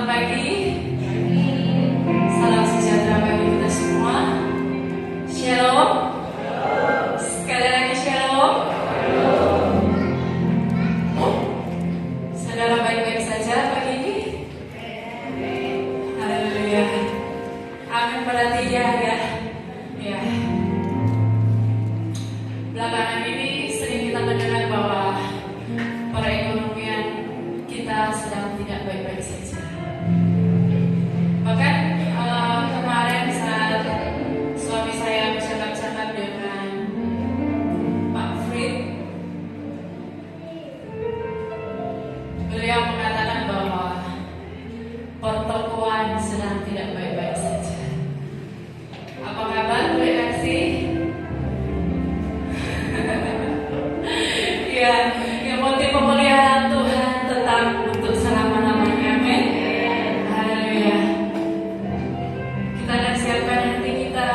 Selamat pagi. Salam sejahtera bagi kita semua. Shalom. Sekali lagi shalom. Saudara baik-baik saja pagi ini? Haleluya. Amin berarti ya. Ya. Belakangan ini sering kita mendengar bahwa perekonomian kita sedang tidak baik-baik saja. Bahkan kemarin saat suami saya bercakap-cakap dengan Pak Frit, beliau mengatakan bahwa pertokoan sedang tidak baik-baik saja. Apa kabar Bu Eksi? Ya, motif pemeliharaan Tuhan tetap untuk selama-lamanya. Amin. Haleluya. Kita akan siapkan hati kita,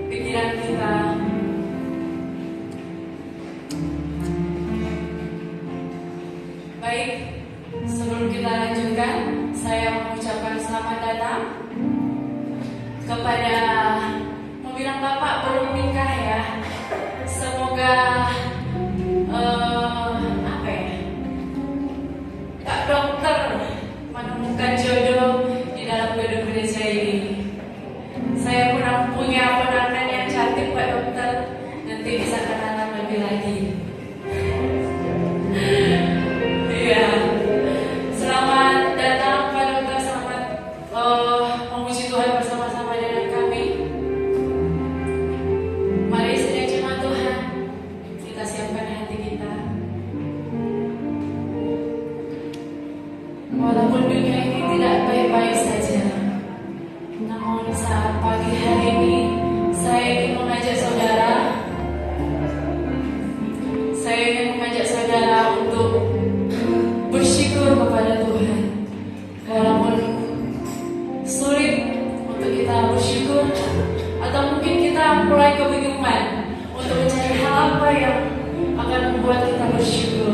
pikiran kita. Baik, sebelum kita lanjutkan, saya mengucapkan selamat datang kepada, mau bilang Bapak belum nikah ya. Semoga Kak Dokter menemukan jodoh di dalam gedung gereja ini. Saya kurang punya ponakan yang cantik Pak Dokter, nanti bisa kenalan lebih lagi. Iya. Selamat datang Pak Dokter, selamat memuji Tuhan bersama-sama dengan kami. Mari sedang jemaat Tuhan, kita siapkan hati kita. Walaupun dunia ini tidak baik-baik saja, namun saat pagi hari ini saya ingin mengajak saudara untuk bersyukur kepada Tuhan. Walaupun sulit untuk kita bersyukur, atau mungkin kita mulai kebingungan untuk mencari hal apa yang akan membuat kita bersyukur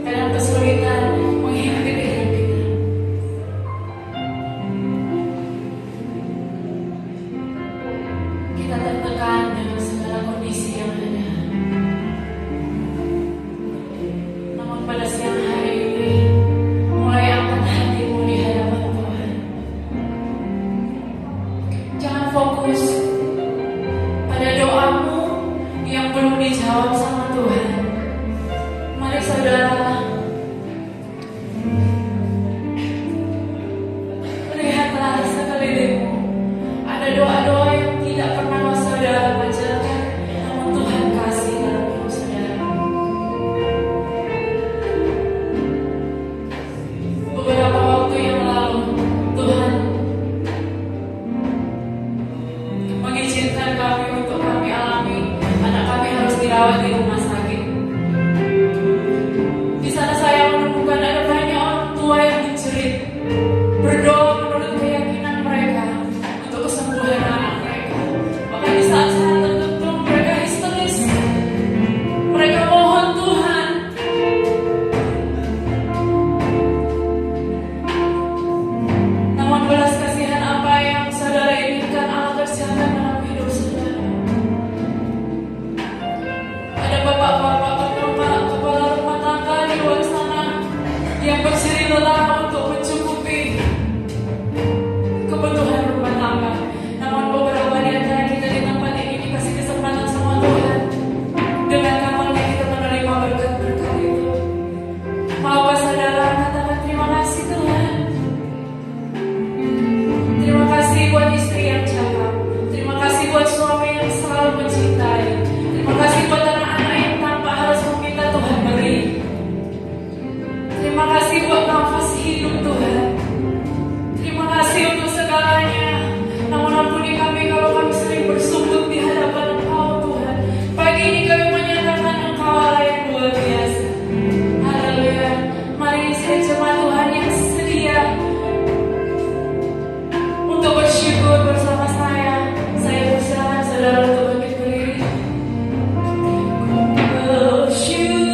karena kesulitan menghidupi hidup kita. Kita tertekan dengan segala kondisi yang ada. Namun pada siang hari ini, mulai angkat hatimu di hadapan Tuhan. Jangan fokus pada doamu yang belum dijawab sama Tuhan. Mari saudara, lihatlah sekelilingmu. Ada doa-doa yang tidak pernah saudara panjatkan, namun Tuhan kasih dalam hidup saudara. Beberapa waktu yang lalu, Tuhan mengizinkan kami untuk kami alami anak kami harus dirawat di rumah sakit. Di sana saya menemukan ada banyak orang tua yang menjerit, berdoa menurut keyakinan mereka untuk kesembuhan anak mereka. Bahkan di saat-saat tertentu mereka histeris, mereka mohon Tuhan. Namun belas kasihan apa yang saudara inginkan Allah kerjakan dalam hidup saudara. Ada bapak-bapak kepala rumah tangga di luar sana yang berjerih lelah untuk mencukupi kebutuhan rumah tangga. Namun beberapa di antara kita di tempat ini dikasih kesempatan sama Tuhan. Dengan kapalnya kita menerima berkat-berkat itu. Maukah saudara katakan terima kasih Tuhan? Terima kasih buat istri yang cakap. Terima kasih buat suami yang selalu mencintai. Terima kasih buat anak-anak yang tanpa harus meminta Tuhan beri. Terima kasih buat nafas hidup Tuhan. Terima kasih untuk segalanya. Namun ampuni kami kalau kami sering bersujud di hadapan Engkau Tuhan. Pagi ini kami menyatakan Engkau Allah yang luar biasa. Haleluya. Mari saya jemaat Tuhan yang sedia untuk bersyukur bersama saya. Saya persilakan saudara untuk bangkit berdiri. Bersyukur.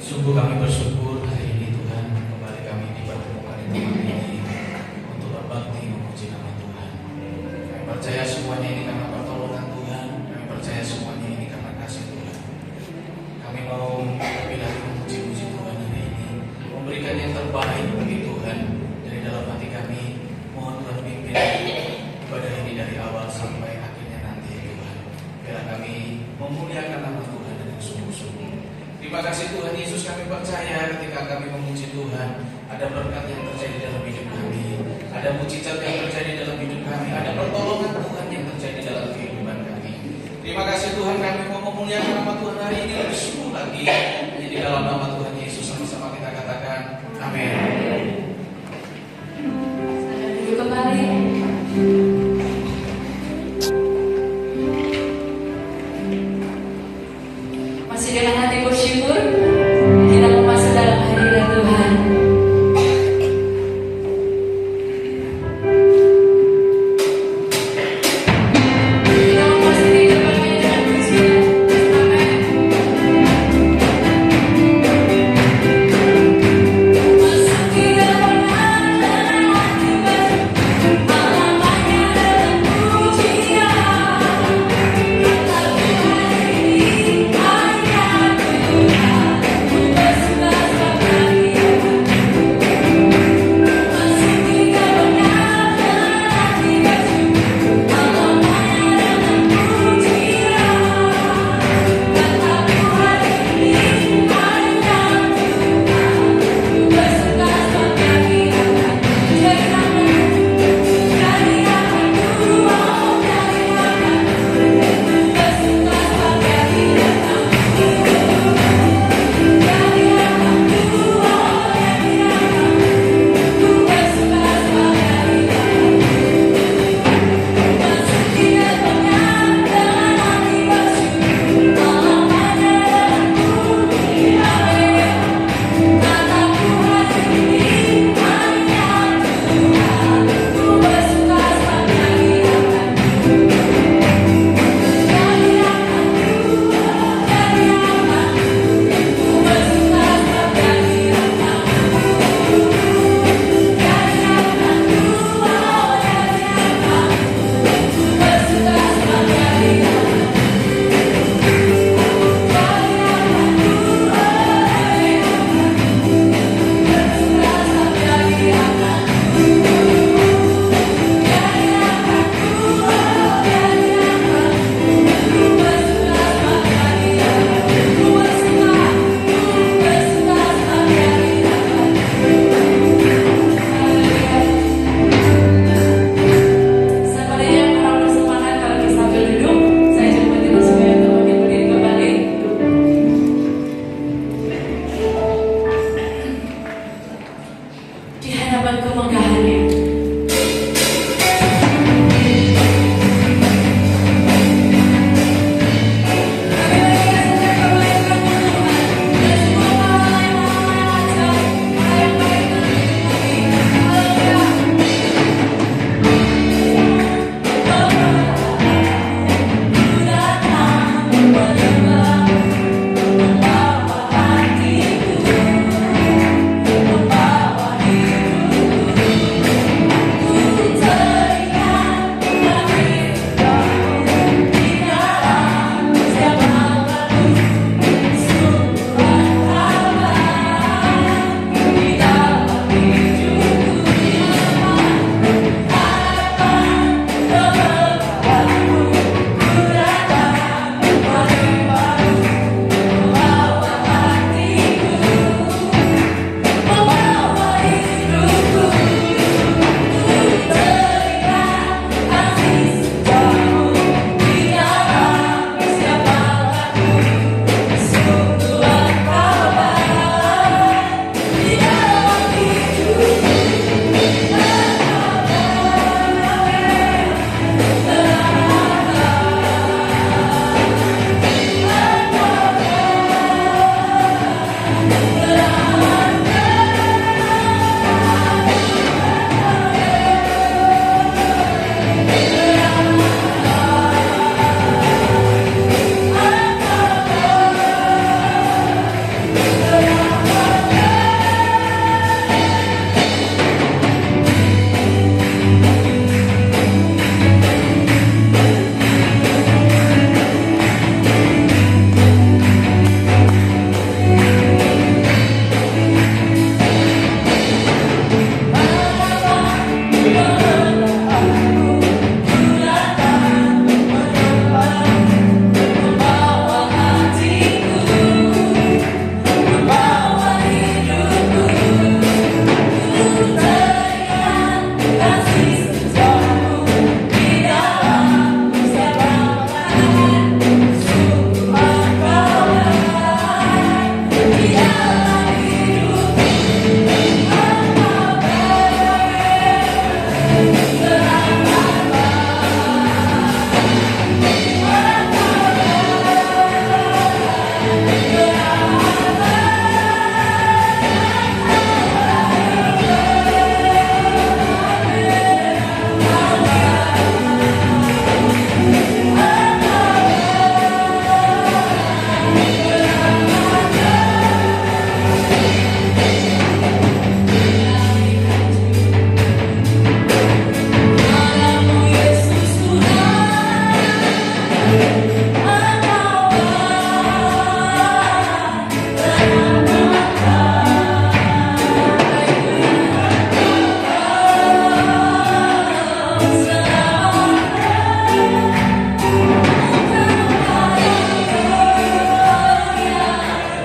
Sungguh kami bersyukur hari ini Tuhan, kembali kami dipertemukan di tempat ini untuk berbakti memuji nama Tuhan. Kami percaya semuanya ini karena pertolongan Tuhan, kami percaya semuanya ini karena kasih Tuhan. Kami mau lebih lagi memuji-muji Tuhan hari ini, memberikan yang terbaik bagi Tuhan dari dalam hati kami. Mohon Tuhan pimpin ibadah ini dari awal sampai akhirnya nanti Tuhan. Biar kami memuliakan nama Tuhan dengan sungguh-sungguh. Terima kasih Tuhan Yesus, kami percaya ketika kami memuji Tuhan, ada berkat yang terjadi dalam hidup kami, ada mujizat yang terjadi dalam hidup kami, ada pertolongan Tuhan yang terjadi dalam kehidupan kami. Terima kasih Tuhan, kami mau memuliakan nama Tuhan hari ini lebih sungguh lagi. Hanya di dalam nama Tuhan Yesus sama-sama kita katakan amin. Sadar dulu kembali. Masih dengan hati bersyukur, kita mau masuk dalam hadirat Tuhan. Kita mau masuk di depannya dengan pujian. Amin. Masuk di dalam hadirat Tuhan, alamanya dalam pujian. Lagu hari ini hanya Tuhan.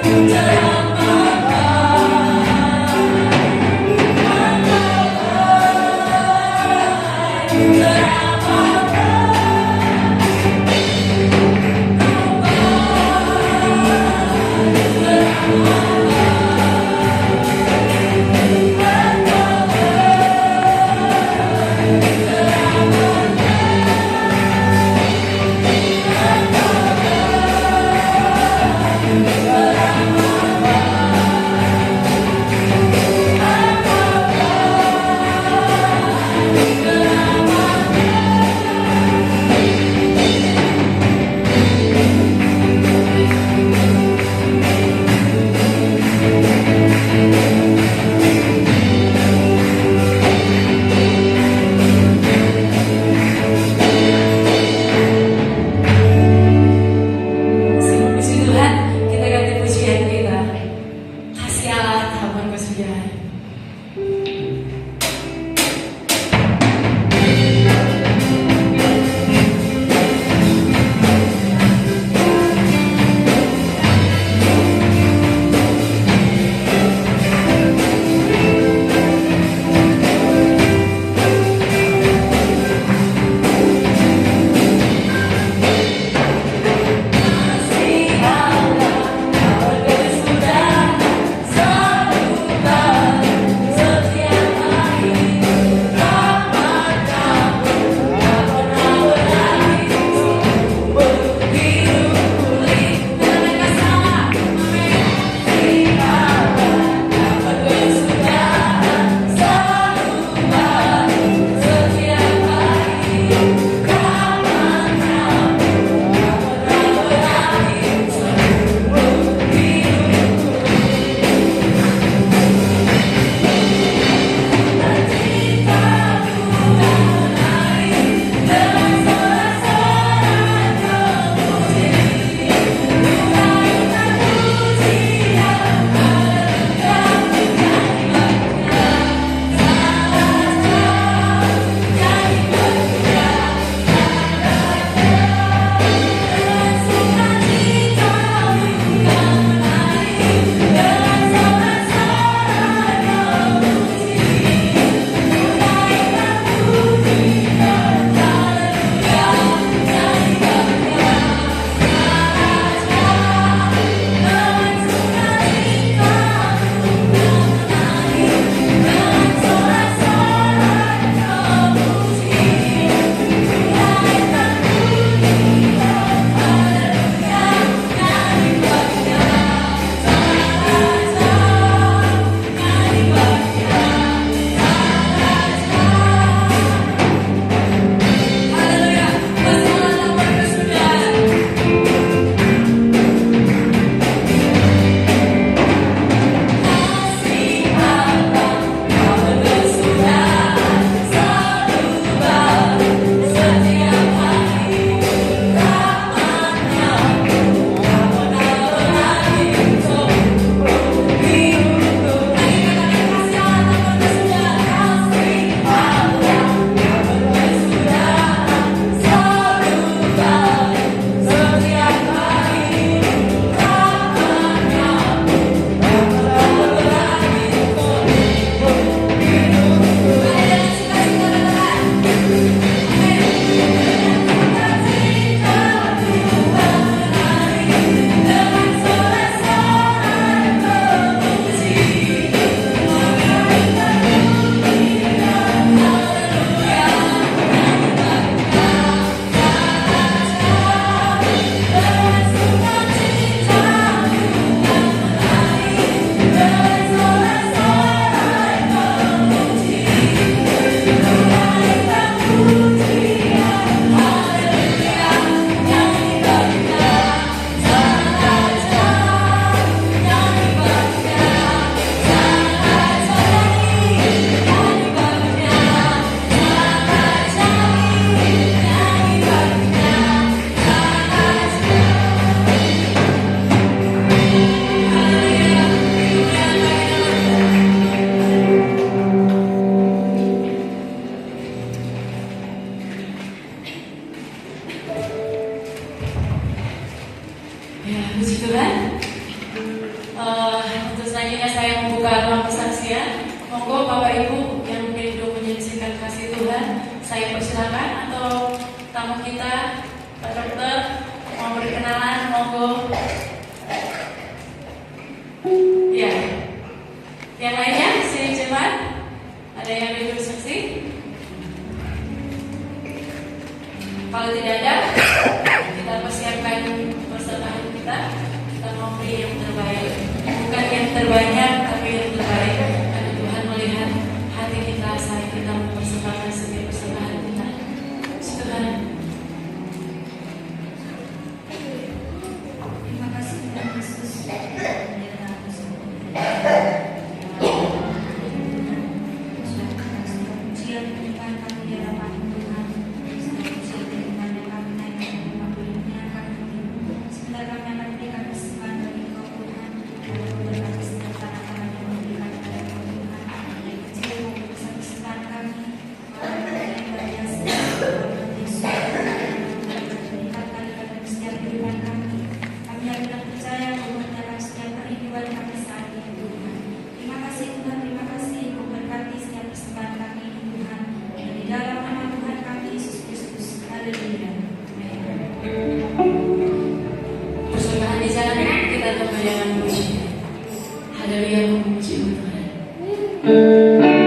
Terima dibuka ruang kesaksian. Monggo Bapak Ibu yang rindu menyaksikan kasih Tuhan, saya persilakan, atau tamu kita Pak Dokter mau berkenalan, monggo. Ya, yang lainnya sini cepat. Ada yang rindu saksi? Kalau tidak ada, kita persiapkan persembahan kita. Kita mau beri yang terbaik, bukan yang terbanyak, tapi yang terbaik. Karena Tuhan melihat hati kita saat kita mempersembahkan setiap persembahan kita. Tuhan. Terima kasih Tuhan Yesus. Pujian Tuhan kami di hadapan Tuhan. Pujian Tuhan yang kami naikkan dan mengabulkannya kami. Sebentar kami akan berikan persembahan bagi Engkau Tuhan. Kami berkati setiap tanah kami yang memberikan kepada Engkau Tuhan. Dari kecil maupun besar persembahan kami. Kami yang luar biasa. Tuhan Yesus. Berikan kali pada setiap kehidupan kami. Kami yakin percaya bahwa dalam setiap kehidupan kami saat ini Tuhan. Terima kasih Tuhan, terima kasih Engkau berkati setiap persembahan kami ini Tuhan. Dan di dalam nama Tuhan kami Yesus Kristus. Haleluya. Persembahan di sana kita tumpah dengan puji. Haleluya, memuji Tuhan. Haleluya.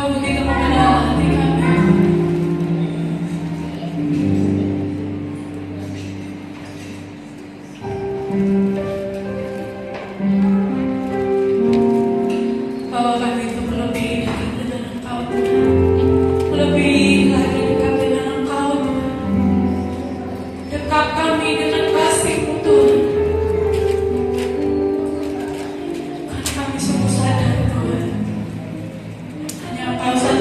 Engkau begitu mengenal hati kami. Bahwa kami itu melebihi dekat dengan Engkau, Tuhan. Melebihi lagi dekat dengan Engkau, Tuhan. Dekat kami dengan kasih-Mu, Tuhan. Karena kami sungguh sadar, Tuhan. Hanya Engkau saja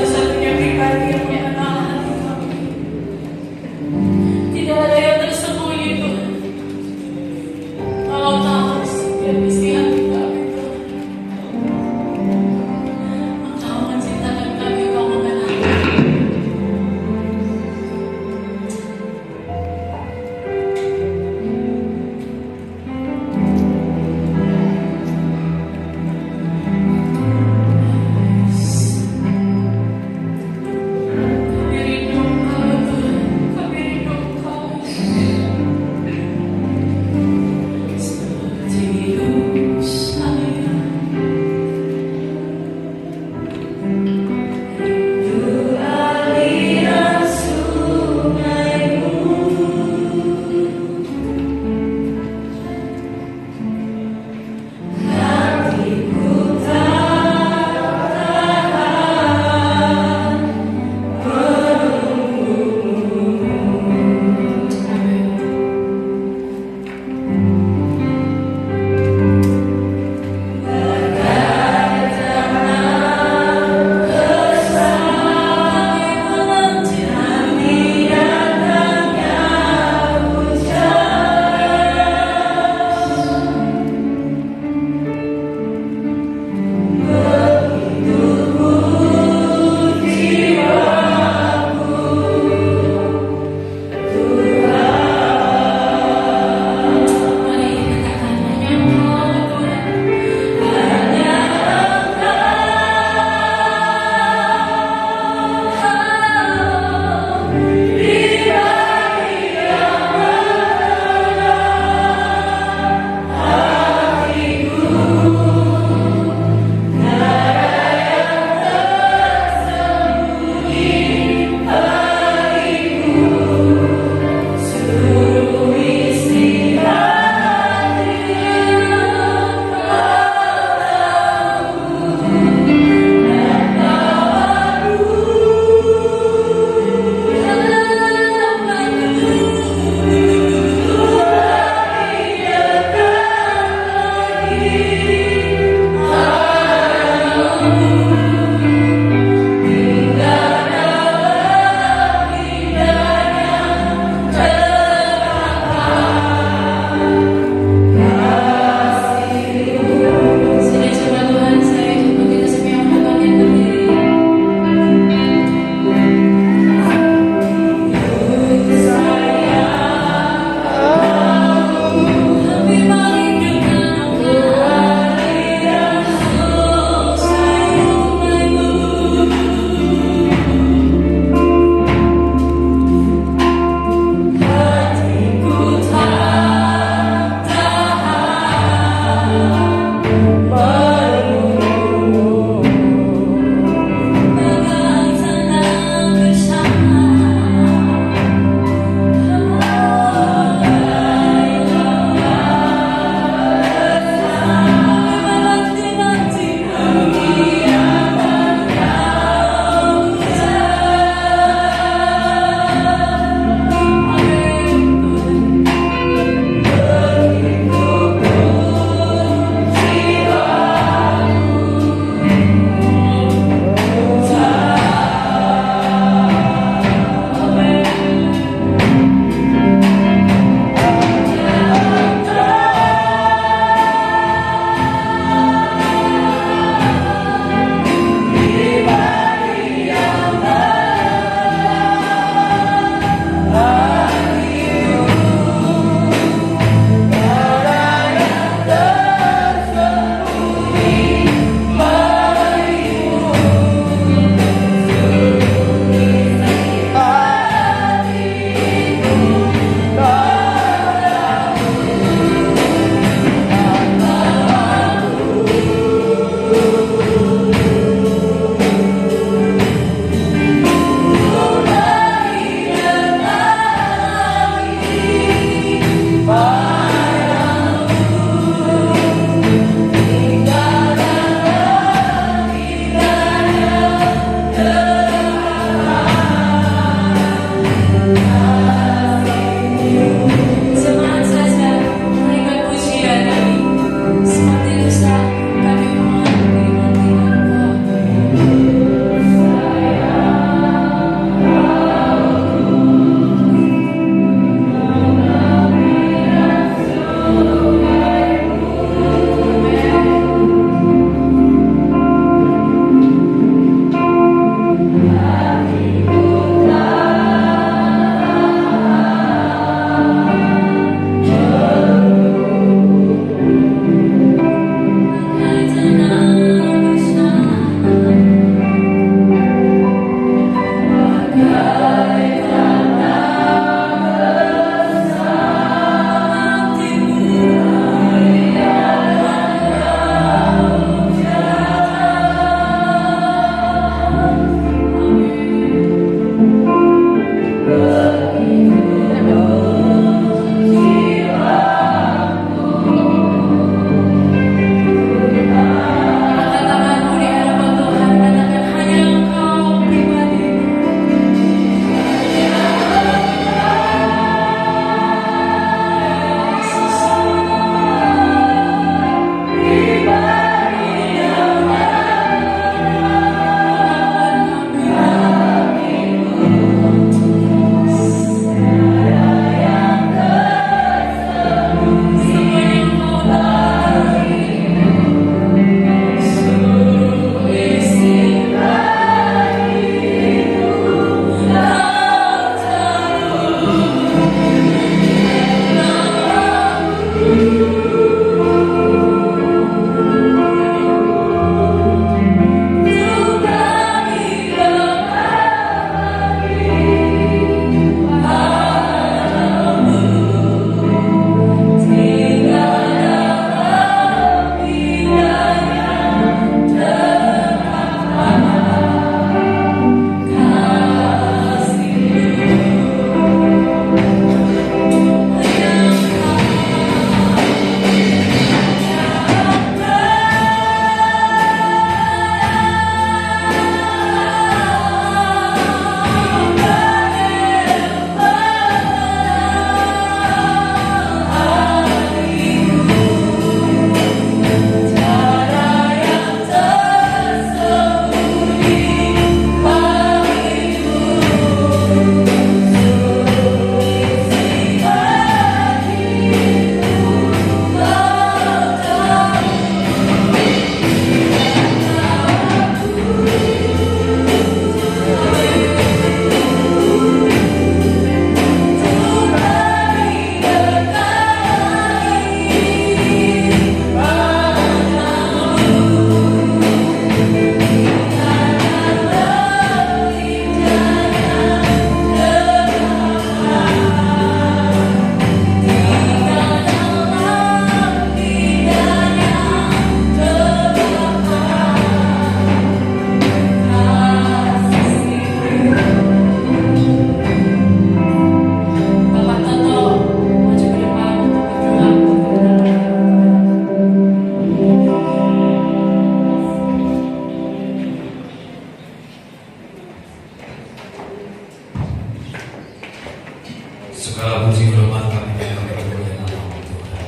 puji hormat kami kemuliaan nama Tuhan.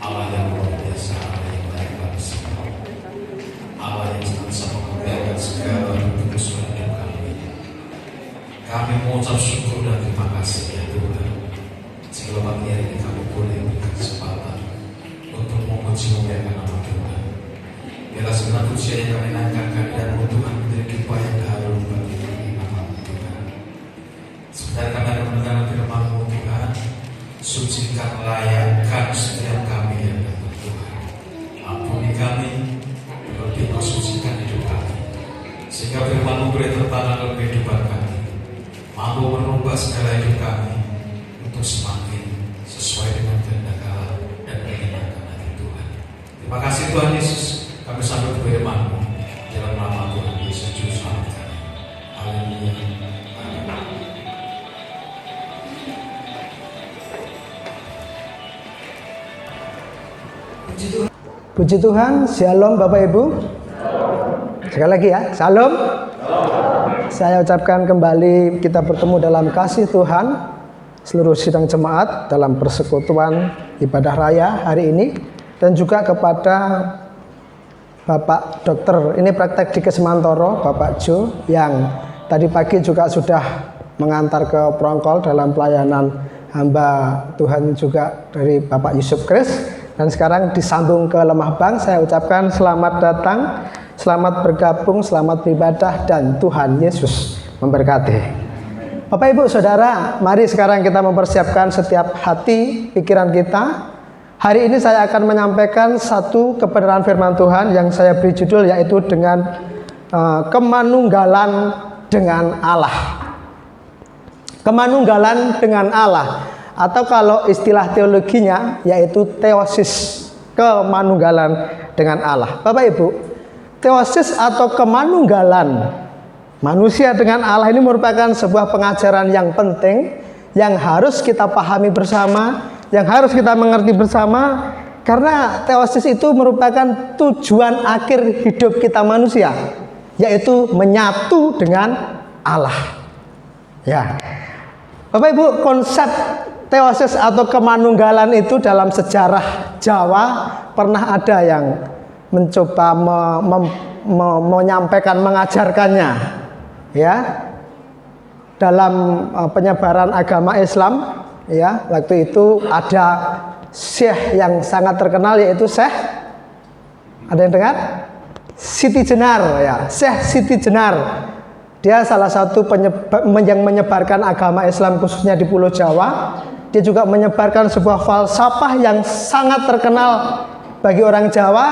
Allah yang luar biasa, Allah yang baik bangsa, Allah yang senantiasa menguliakan segala bentuk kesulitan kami. Kami mengucap syukur dan terima kasih ya Tuhan. Segala pagi hari ini kami boleh berikan kesempatan untuk memuji memuliakan nama Tuhan. Biarlah segala pujian yang kami naikkan dan Tuhan menjadi kipas yang harum bagi nama Tuhan. Sebentar kami akan mendengar firman-Mu Tuhan. Sucikan, layakkan setiap kami ya Tuhan. Ampuni kami, lebih Kau sucikan hidup kami, sehingga firman-Mu boleh tertanam dalam kehidupan kami, mampu merubah segala hidup kami untuk semakin sesuai dengan kehendak Allah dan menyenangkan hati Tuhan. Terima kasih Tuhan Yesus. Kami sambut firman-Mu dalam nama Tuhan Yesus Juru Selamat kami. Haleluya. Amin. Puji Tuhan, Shalom Bapak Ibu. Sekali lagi ya, Shalom. Saya ucapkan kembali kita bertemu dalam kasih Tuhan seluruh sidang jemaat dalam persekutuan ibadah raya hari ini, dan juga kepada Bapak Dokter, ini praktek di Kesemantoro, Bapak Jo, yang tadi pagi juga sudah mengantar ke Prongkol dalam pelayanan hamba Tuhan juga dari Bapak Yusuf Kris, dan sekarang disambung ke Lemah Bang. Saya ucapkan selamat datang, selamat bergabung, selamat beribadah, dan Tuhan Yesus memberkati. Bapak Ibu Saudara, mari sekarang kita mempersiapkan setiap hati, pikiran kita. Hari ini saya akan menyampaikan satu kebenaran firman Tuhan yang saya beri judul yaitu dengan kemanunggalan dengan Allah. Kemanunggalan dengan Allah, atau kalau istilah teologinya yaitu teosis, kemanunggalan dengan Allah. Bapak Ibu, teosis atau kemanunggalan manusia dengan Allah ini merupakan sebuah pengajaran yang penting yang harus kita pahami bersama, yang harus kita mengerti bersama, karena teosis itu merupakan tujuan akhir hidup kita manusia, yaitu menyatu dengan Allah. Ya, Bapak Ibu, konsep teosis atau kemanunggalan itu dalam sejarah Jawa pernah ada yang mencoba menyampaikan, mengajarkannya, ya, dalam penyebaran agama Islam. Ya, waktu itu ada syekh yang sangat terkenal yaitu Syekh, ada yang dengar? Siti Jenar, ya, Syekh Siti Jenar. Dia salah satu yang menyebarkan agama Islam khususnya di Pulau Jawa. Dia juga menyebarkan sebuah falsafah yang sangat terkenal bagi orang Jawa,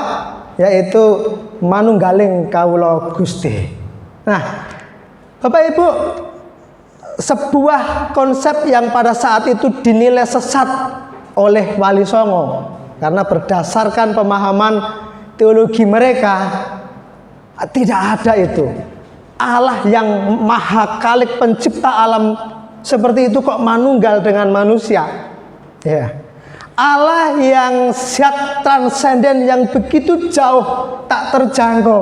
yaitu manunggaling kawula Gusti. Nah, Bapak Ibu, sebuah konsep yang pada saat itu dinilai sesat oleh Wali Songo, karena berdasarkan pemahaman teologi mereka tidak ada itu Allah yang maha khalik pencipta alam seperti itu kok manunggal dengan manusia, ya. Allah yang zat transenden yang begitu jauh tak terjangkau,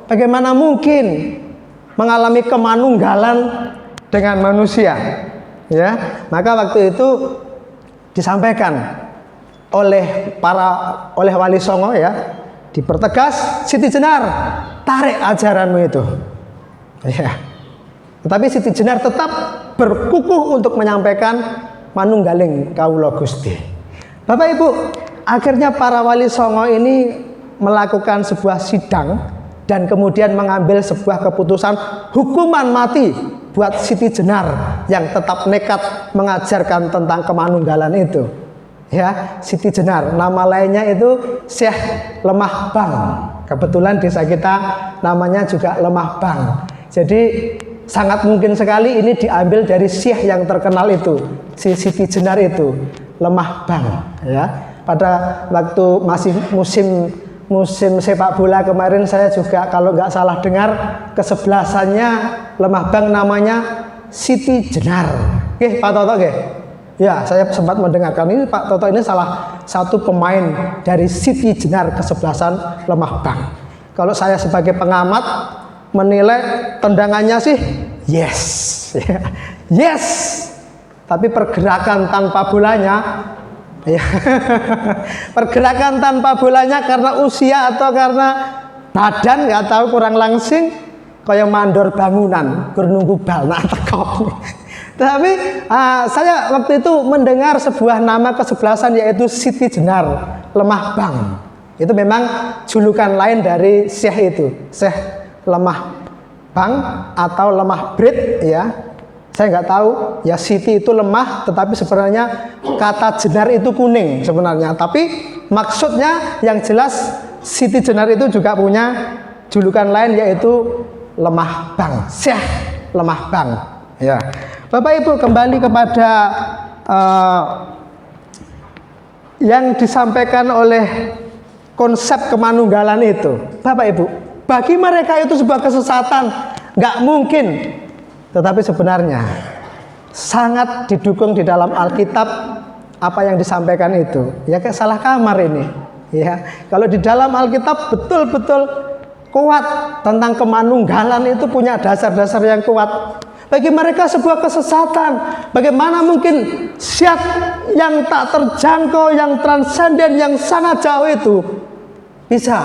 bagaimana mungkin mengalami kemanunggalan dengan manusia, ya. Maka waktu itu disampaikan oleh Wali Songo, ya, dipertegas, Siti Jenar, tarik ajaranmu itu, ya. Tetapi Siti Jenar tetap berkukuh untuk menyampaikan manunggaling kawula Gusti. Bapak Ibu, akhirnya para Wali Songo ini melakukan sebuah sidang dan kemudian mengambil sebuah keputusan hukuman mati buat Siti Jenar yang tetap nekat mengajarkan tentang kemanunggalan itu. Ya, Siti Jenar, nama lainnya itu Syekh Lemah Bang. Kebetulan desa kita namanya juga Lemah Bang. Jadi sangat mungkin sekali ini diambil dari Syekh yang terkenal itu, si Siti Jenar itu, Lemah Bang, ya. Pada waktu masih musim sepak bola kemarin, saya juga kalau nggak salah dengar kesebelasannya Lemah Bang namanya Siti Jenar. Oke, Pak Toto, oke. Ya, saya sempat mendengarkan ini Pak Toto ini salah satu pemain dari Siti Jenar kesebelasan Lemah Bang. Kalau saya sebagai pengamat menilai tendangannya sih yes, yes, Tapi pergerakan tanpa bolanya, ya, pergerakan tanpa bolanya karena usia atau karena badan nggak tahu kurang langsing, kayak mandor bangunan, nunggu bal nak teko. Tapi saya waktu itu mendengar sebuah nama kesebelasan yaitu Siti Jenar, Lemah Bang. Itu memang julukan lain dari Syekh itu, Syekh Lemah Bang atau Lemah Brit, ya. Saya nggak tahu, ya Siti itu lemah, tetapi sebenarnya kata Jenar itu kuning sebenarnya. Tapi maksudnya yang jelas Siti Jenar itu juga punya julukan lain yaitu Lemah Bang, Syekh Lemah Bang. Ya, Bapak Ibu, kembali kepada yang disampaikan oleh konsep kemanunggalan itu. Bapak Ibu, bagi mereka itu sebuah kesesatan, nggak mungkin. Tetapi sebenarnya sangat didukung di dalam Alkitab apa yang disampaikan itu. Ya kayak salah kamar ini. Ya, kalau di dalam Alkitab betul-betul kuat tentang kemanunggalan itu punya dasar-dasar yang kuat. Bagi mereka sebuah kesesatan. Bagaimana mungkin zat yang tak terjangkau, yang transenden, yang sangat jauh itu bisa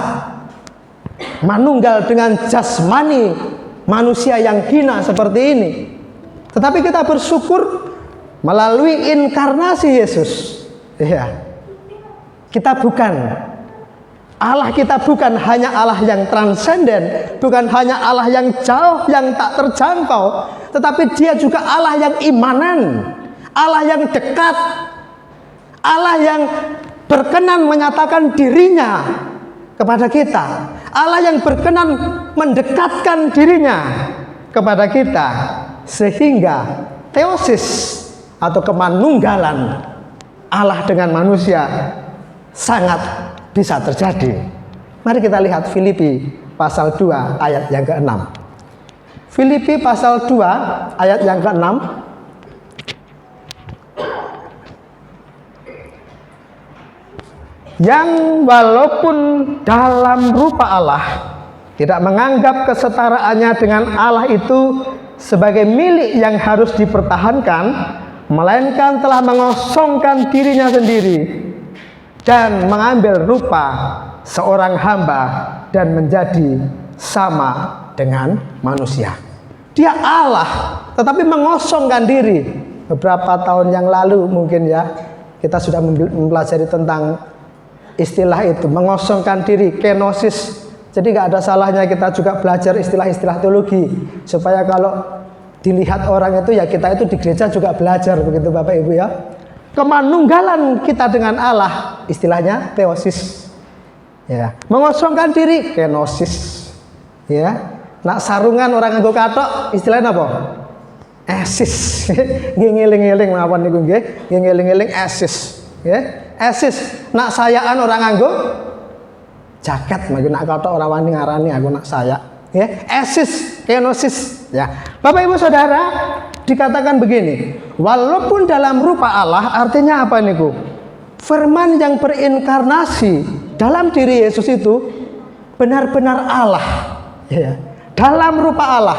manunggal dengan jasmani manusia yang hina seperti ini. Tetapi kita bersyukur melalui inkarnasi Yesus. Ya, kita bukan, Allah kita bukan hanya Allah yang transenden, bukan hanya Allah yang jauh, yang tak terjangkau, tetapi Dia juga Allah yang imanan, Allah yang dekat, Allah yang berkenan menyatakan dirinya kepada kita, Allah yang berkenan mendekatkan dirinya kepada kita, sehingga teosis atau kemanunggalan Allah dengan manusia sangat bisa terjadi. Mari kita lihat Filipi pasal 2 ayat yang ke-6. Filipi pasal 2 ayat yang ke-6. Yang walaupun dalam rupa Allah tidak menganggap kesetaraannya dengan Allah itu sebagai milik yang harus dipertahankan, melainkan telah mengosongkan dirinya sendiri dan mengambil rupa seorang hamba dan menjadi sama dengan manusia. Dia Allah tetapi mengosongkan diri. Beberapa tahun yang lalu mungkin ya kita sudah mempelajari tentang istilah itu, mengosongkan diri, kenosis. Jadi nggak ada salahnya kita juga belajar istilah-istilah teologi supaya kalau dilihat orang itu ya kita itu di gereja juga belajar, begitu Bapak Ibu ya. Kemanunggalan kita dengan Allah istilahnya teosis. Ya, mengosongkan diri kenosis. Ya. Nak sarungan orang nganggo kathok istilahnya apa? Esis. Ngeling-eling apa niku nggih? Ngeling-eling esis. Ya. Esis. Nak sayaan orang nganggo jaket, mungkin nak kathok ora wani ngarani aku nak saya. Ya, esis, kenosis. Ya. Bapak Ibu Saudara, dikatakan begini, walaupun dalam rupa Allah, artinya apa niku? Firman yang berinkarnasi dalam diri Yesus itu benar-benar Allah. Ya. Dalam rupa Allah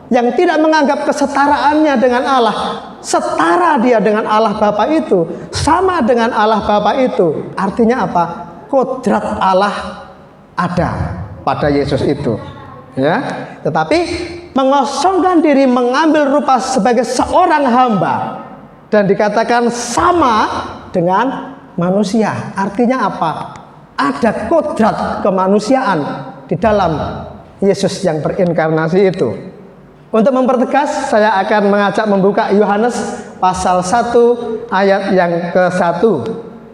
yang tidak menganggap kesetaraannya dengan Allah, setara dia dengan Allah Bapa itu, sama dengan Allah Bapa itu. Artinya apa? Kodrat Allah ada pada Yesus itu. Ya. Tetapi mengosongkan diri, mengambil rupa sebagai seorang hamba dan dikatakan sama dengan manusia. Artinya apa? Ada kodrat kemanusiaan di dalam Yesus yang berinkarnasi itu. Untuk mempertegas, saya akan mengajak membuka Yohanes pasal 1 ayat yang ke-1.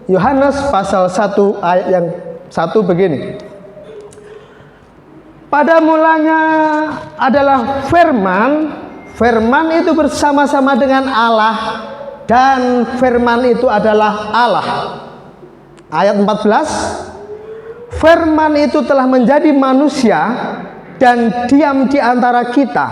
Yohanes pasal 1 ayat yang 1 begini. Pada mulanya adalah firman, firman itu bersama-sama dengan Allah, dan firman itu adalah Allah. Ayat 14, firman itu telah menjadi manusia dan diam di antara kita,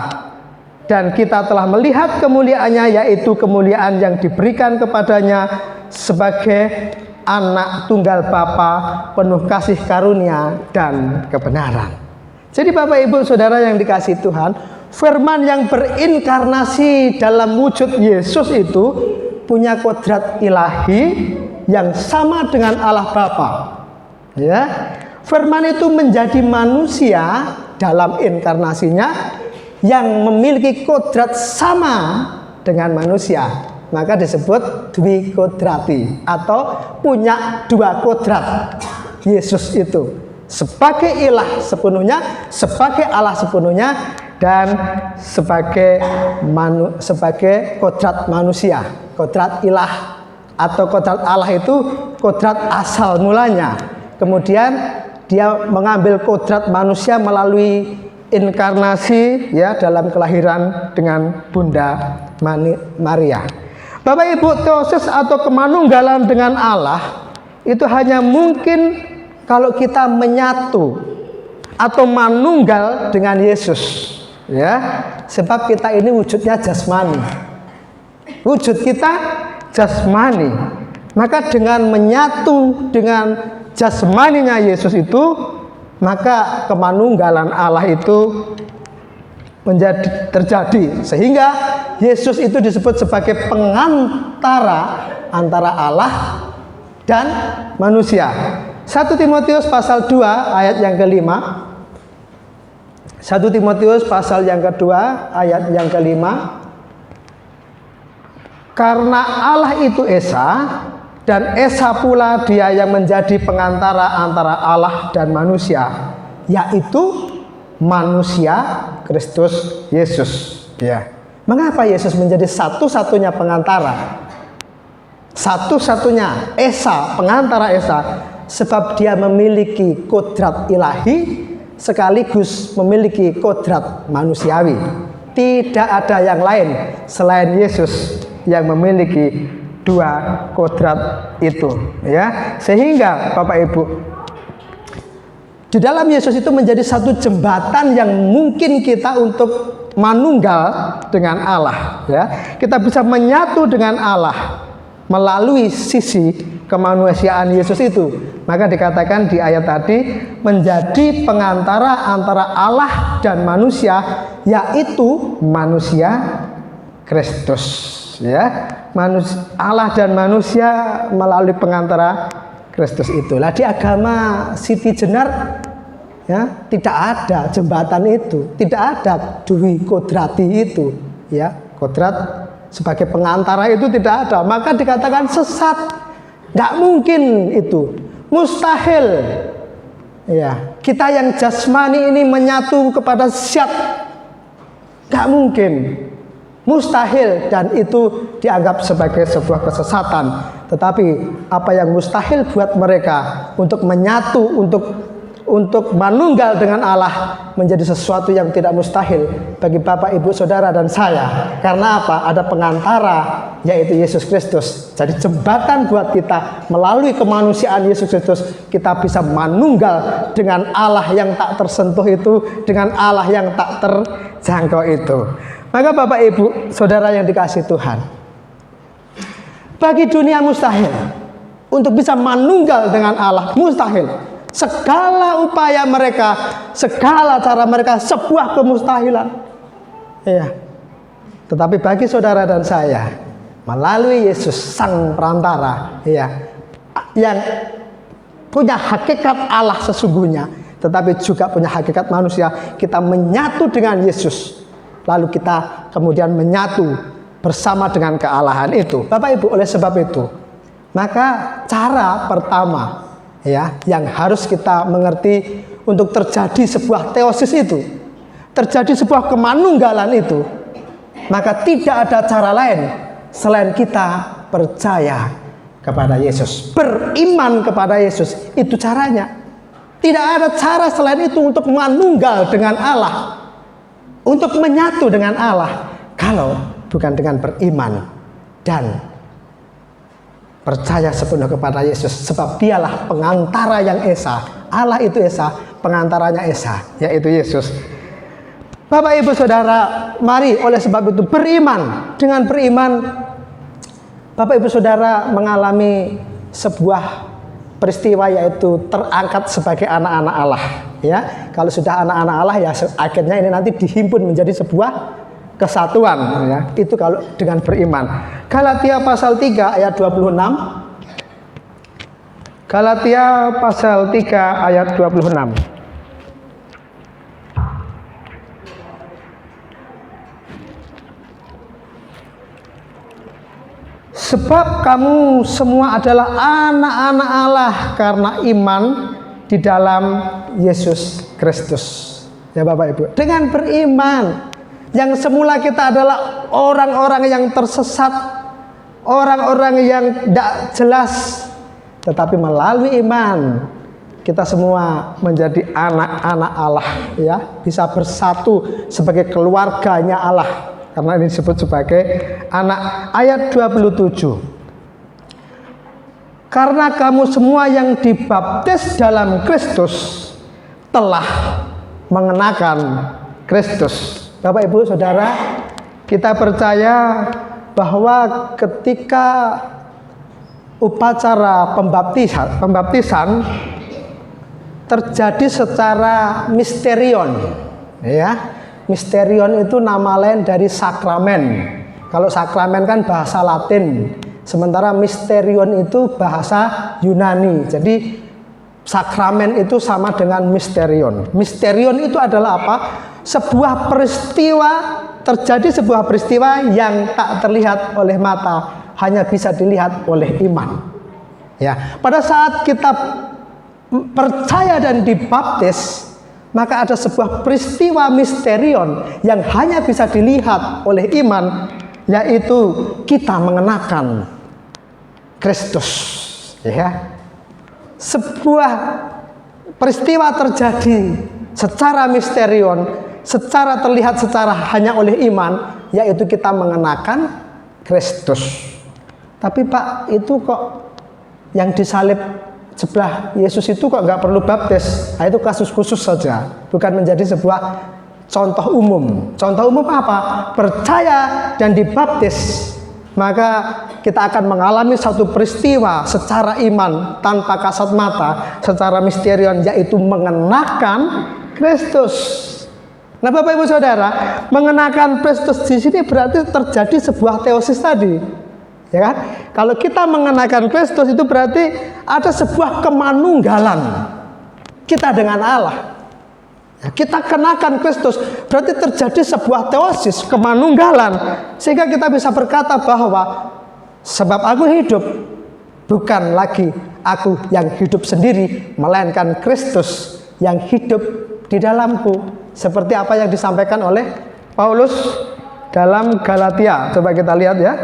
dan kita telah melihat kemuliaannya, yaitu kemuliaan yang diberikan kepadanya sebagai anak tunggal Bapa, penuh kasih karunia dan kebenaran. Jadi Bapak Ibu Saudara yang dikasihi Tuhan, Firman yang berinkarnasi dalam wujud Yesus itu punya kodrat ilahi yang sama dengan Allah Bapa. Ya, Firman itu menjadi manusia dalam inkarnasinya yang memiliki kodrat sama dengan manusia. Maka disebut dwikodrati atau punya dua kodrat. Yesus itu sebagai ilah sepenuhnya, sebagai Allah sepenuhnya, dan sebagai kodrat manusia. Kodrat ilah atau kodrat Allah itu kodrat asal mulanya. Kemudian dia mengambil kodrat manusia melalui inkarnasi, ya, dalam kelahiran dengan Bunda Maria. Bapak Ibu, teosis atau kemanunggalan dengan Allah itu hanya mungkin kalau kita menyatu atau manunggal dengan Yesus, ya. Sebab kita ini wujudnya jasmani. Wujud kita jasmani. Maka dengan menyatu dengan jasmaninya Yesus itu, maka kemanunggalan Allah itu menjadi terjadi, sehingga Yesus itu disebut sebagai pengantara antara Allah dan manusia. 1 Timotius pasal 2 ayat yang kelima. 1 Timotius pasal yang kedua ayat yang kelima. Karena Allah itu Esa, dan Esa pula dia yang menjadi pengantara antara Allah dan manusia, yaitu manusia Kristus Yesus. Ya. Mengapa Yesus menjadi satu-satunya pengantara? Satu-satunya Esa, pengantara Esa, sebab dia memiliki kodrat ilahi sekaligus memiliki kodrat manusiawi. Tidak ada yang lain selain Yesus yang memiliki dua kodrat itu, ya. Sehingga Bapak Ibu, di dalam Yesus itu menjadi satu jembatan yang mungkin kita untuk manunggal dengan Allah, ya. Kita bisa menyatu dengan Allah melalui sisi kemanusiaan Yesus itu. Maka dikatakan di ayat tadi menjadi pengantara antara Allah dan manusia, yaitu manusia Kristus, ya. Allah dan manusia melalui pengantara Kristus itulah. Di agama Siti Jenar, ya, tidak ada jembatan itu, tidak ada dwi kodrati itu, ya, kodrat sebagai pengantara itu tidak ada. Maka dikatakan sesat, nggak mungkin itu, mustahil. Ya, kita yang jasmani ini menyatu kepada zat, nggak mungkin, mustahil, dan itu dianggap sebagai sebuah kesesatan. Tetapi apa yang mustahil buat mereka untuk menyatu, untuk manunggal dengan Allah menjadi sesuatu yang tidak mustahil bagi Bapak, Ibu, Saudara, dan saya. Karena apa? Ada pengantara, yaitu Yesus Kristus. Jadi jembatan buat kita melalui kemanusiaan Yesus Kristus, kita bisa manunggal dengan Allah yang tak tersentuh itu, dengan Allah yang tak terjangkau itu. Maka Bapak, Ibu, Saudara yang dikasihi Tuhan, bagi dunia mustahil untuk bisa manunggal dengan Allah, mustahil. Segala upaya mereka, segala cara mereka sebuah kemustahilan. Ya. Tetapi bagi saudara dan saya, melalui Yesus sang perantara, ya, yang punya hakikat Allah sesungguhnya, tetapi juga punya hakikat manusia, kita menyatu dengan Yesus. Lalu kita kemudian menyatu bersama dengan kealahan itu. Bapak, Ibu, oleh sebab itu, maka cara pertama, ya, yang harus kita mengerti untuk terjadi sebuah teosis itu, terjadi sebuah kemanunggalan itu, maka tidak ada cara lain selain kita percaya kepada Yesus, beriman kepada Yesus. Itu caranya. Tidak ada cara selain itu untuk manunggal dengan Allah, untuk menyatu dengan Allah, kalau bukan dengan beriman dan percaya sepenuh kepada Yesus. Sebab dialah pengantara yang Esa. Allah itu Esa, pengantaranya Esa, yaitu Yesus. Bapak, Ibu, Saudara, mari oleh sebab itu beriman. Dengan beriman, Bapak, Ibu, Saudara mengalami sebuah peristiwa yaitu terangkat sebagai anak-anak Allah. Ya, kalau sudah anak-anak Allah ya akhirnya ini nanti dihimpun menjadi sebuah kesatuan. Ya, itu kalau dengan beriman. Galatia pasal 3 ayat 26. Galatia pasal 3 ayat 26. Sebab kamu semua adalah anak-anak Allah karena iman di dalam Yesus Kristus. Ya Bapak Ibu, dengan beriman, yang semula kita adalah orang-orang yang tersesat, orang-orang yang tidak jelas, tetapi melalui iman kita semua menjadi anak-anak Allah, ya, bisa bersatu sebagai keluarganya Allah. Karena ini disebut sebagai anak. Ayat 27. Karena kamu semua yang dibaptis dalam Kristus telah mengenakan Kristus. Bapak Ibu Saudara, kita percaya bahwa ketika upacara pembaptisan terjadi secara misterion, ya. Misterion itu nama lain dari sakramen. Kalau sakramen kan bahasa Latin, sementara misterion itu bahasa Yunani. Jadi sakramen itu sama dengan misterion. Misterion itu adalah apa? Sebuah peristiwa, terjadi sebuah peristiwa yang tak terlihat oleh mata, hanya bisa dilihat oleh iman. Ya, pada saat kita percaya dan dibaptis, maka ada sebuah peristiwa misterion yang hanya bisa dilihat oleh iman, yaitu kita mengenakan Kristus. Ya, sebuah peristiwa terjadi secara misterion, secara terlihat secara hanya oleh iman, yaitu kita mengenakan Kristus. Tapi Pak, itu kok yang disalib sebelah Yesus itu kok nggak perlu baptis? Nah, itu kasus khusus saja, bukan menjadi sebuah contoh umum. Contoh umum apa? Percaya dan dibaptis, maka kita akan mengalami satu peristiwa secara iman tanpa kasat mata, secara misterion, yaitu mengenakan Kristus. Nah, Bapak Ibu Saudara, mengenakan Kristus di sini berarti terjadi sebuah teosis tadi. Ya kan? Kalau kita mengenakan Kristus itu berarti ada sebuah kemanunggalan kita dengan Allah. Ya, kita kenakan Kristus berarti terjadi sebuah teosis, kemanunggalan, sehingga kita bisa berkata bahwa sebab aku hidup, bukan lagi aku yang hidup sendiri, melainkan Kristus yang hidup di dalamku. Seperti apa yang disampaikan oleh Paulus dalam Galatia. Coba kita lihat ya.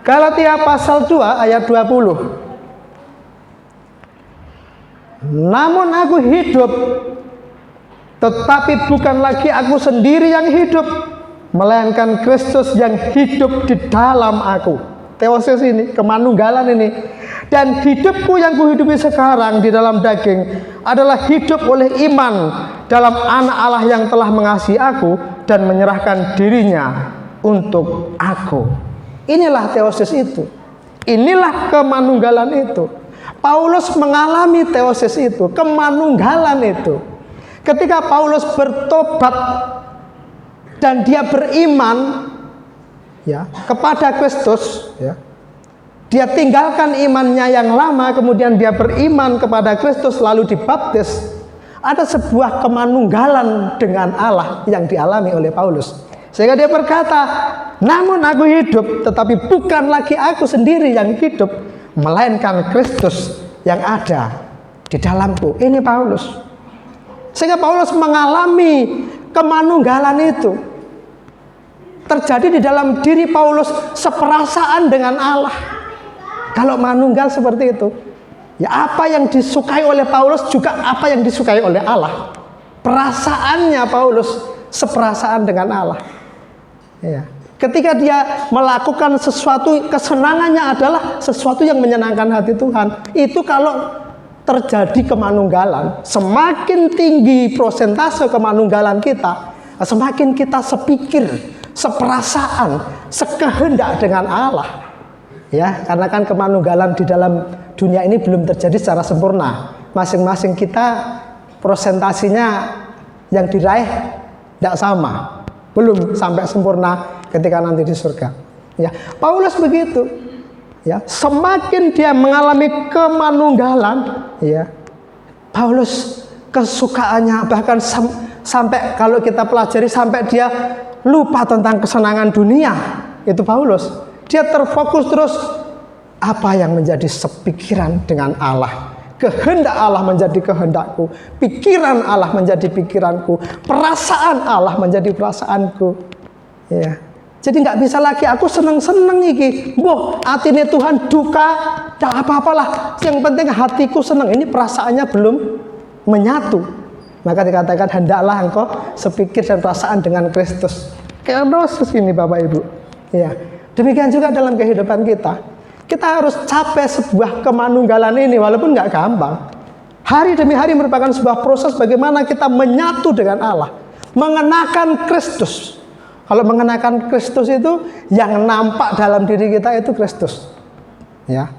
Galatia pasal 2 ayat 20. Namun aku hidup, tetapi bukan lagi aku sendiri yang hidup, melainkan Kristus yang hidup di dalam aku. Teosis ini, kemanunggalan ini. Dan hidupku yang kuhidupi sekarang di dalam daging adalah hidup oleh iman dalam Anak Allah yang telah mengasihi aku dan menyerahkan dirinya untuk aku. Inilah teosis itu. Inilah kemanunggalan itu. Paulus mengalami teosis itu, kemanunggalan itu. Ketika Paulus bertobat dan dia beriman, ya, kepada Kristus, ya, dia tinggalkan imannya yang lama, kemudian dia beriman kepada Kristus lalu dibaptis. Ada sebuah kemanunggalan dengan Allah yang dialami oleh Paulus. Sehingga dia berkata, namun aku hidup, tetapi bukan lagi aku sendiri yang hidup, melainkan Kristus yang ada di dalamku. Ini Paulus. Sehingga Paulus mengalami kemanunggalan itu. Terjadi di dalam diri Paulus seperasaan dengan Allah. Kalau manunggal seperti itu, ya apa yang disukai oleh Paulus juga apa yang disukai oleh Allah. Perasaannya Paulus seperasaan dengan Allah. Ya. Ketika dia melakukan sesuatu, kesenangannya adalah sesuatu yang menyenangkan hati Tuhan. Itu kalau terjadi kemanunggalan. Semakin tinggi prosentase kemanunggalan kita, semakin kita sepikir, seperasaan, sekehendak dengan Allah. Ya, karena kan kemanunggalan di dalam dunia ini belum terjadi secara sempurna. Masing-masing kita prosentasinya yang diraih tidak sama, belum sampai sempurna ketika nanti di surga. Ya, Paulus begitu. Ya, semakin dia mengalami kemanunggalan, ya, Paulus kesukaannya bahkan sampai kalau kita pelajari sampai dia lupa tentang kesenangan dunia. Itu Paulus. Dia terfokus terus apa yang menjadi sepikiran dengan Allah. Kehendak Allah menjadi kehendakku, pikiran Allah menjadi pikiranku, perasaan Allah menjadi perasaanku. Ya. Jadi nggak bisa lagi aku seneng-seneng iki. Boh, atine Tuhan duka, tak apa-apalah. Yang penting hatiku seneng. Ini perasaannya belum menyatu. Maka dikatakan hendaklah engkau sepikir dan perasaan dengan Kristus. Kenosis ini Bapak Ibu. Ya. Demikian juga dalam kehidupan kita. Kita harus capai sebuah kemanunggalan ini walaupun nggak gampang. Hari demi hari merupakan sebuah proses bagaimana kita menyatu dengan Allah, mengenakan Kristus. Kalau mengenakan Kristus itu yang nampak dalam diri kita itu Kristus. Ya.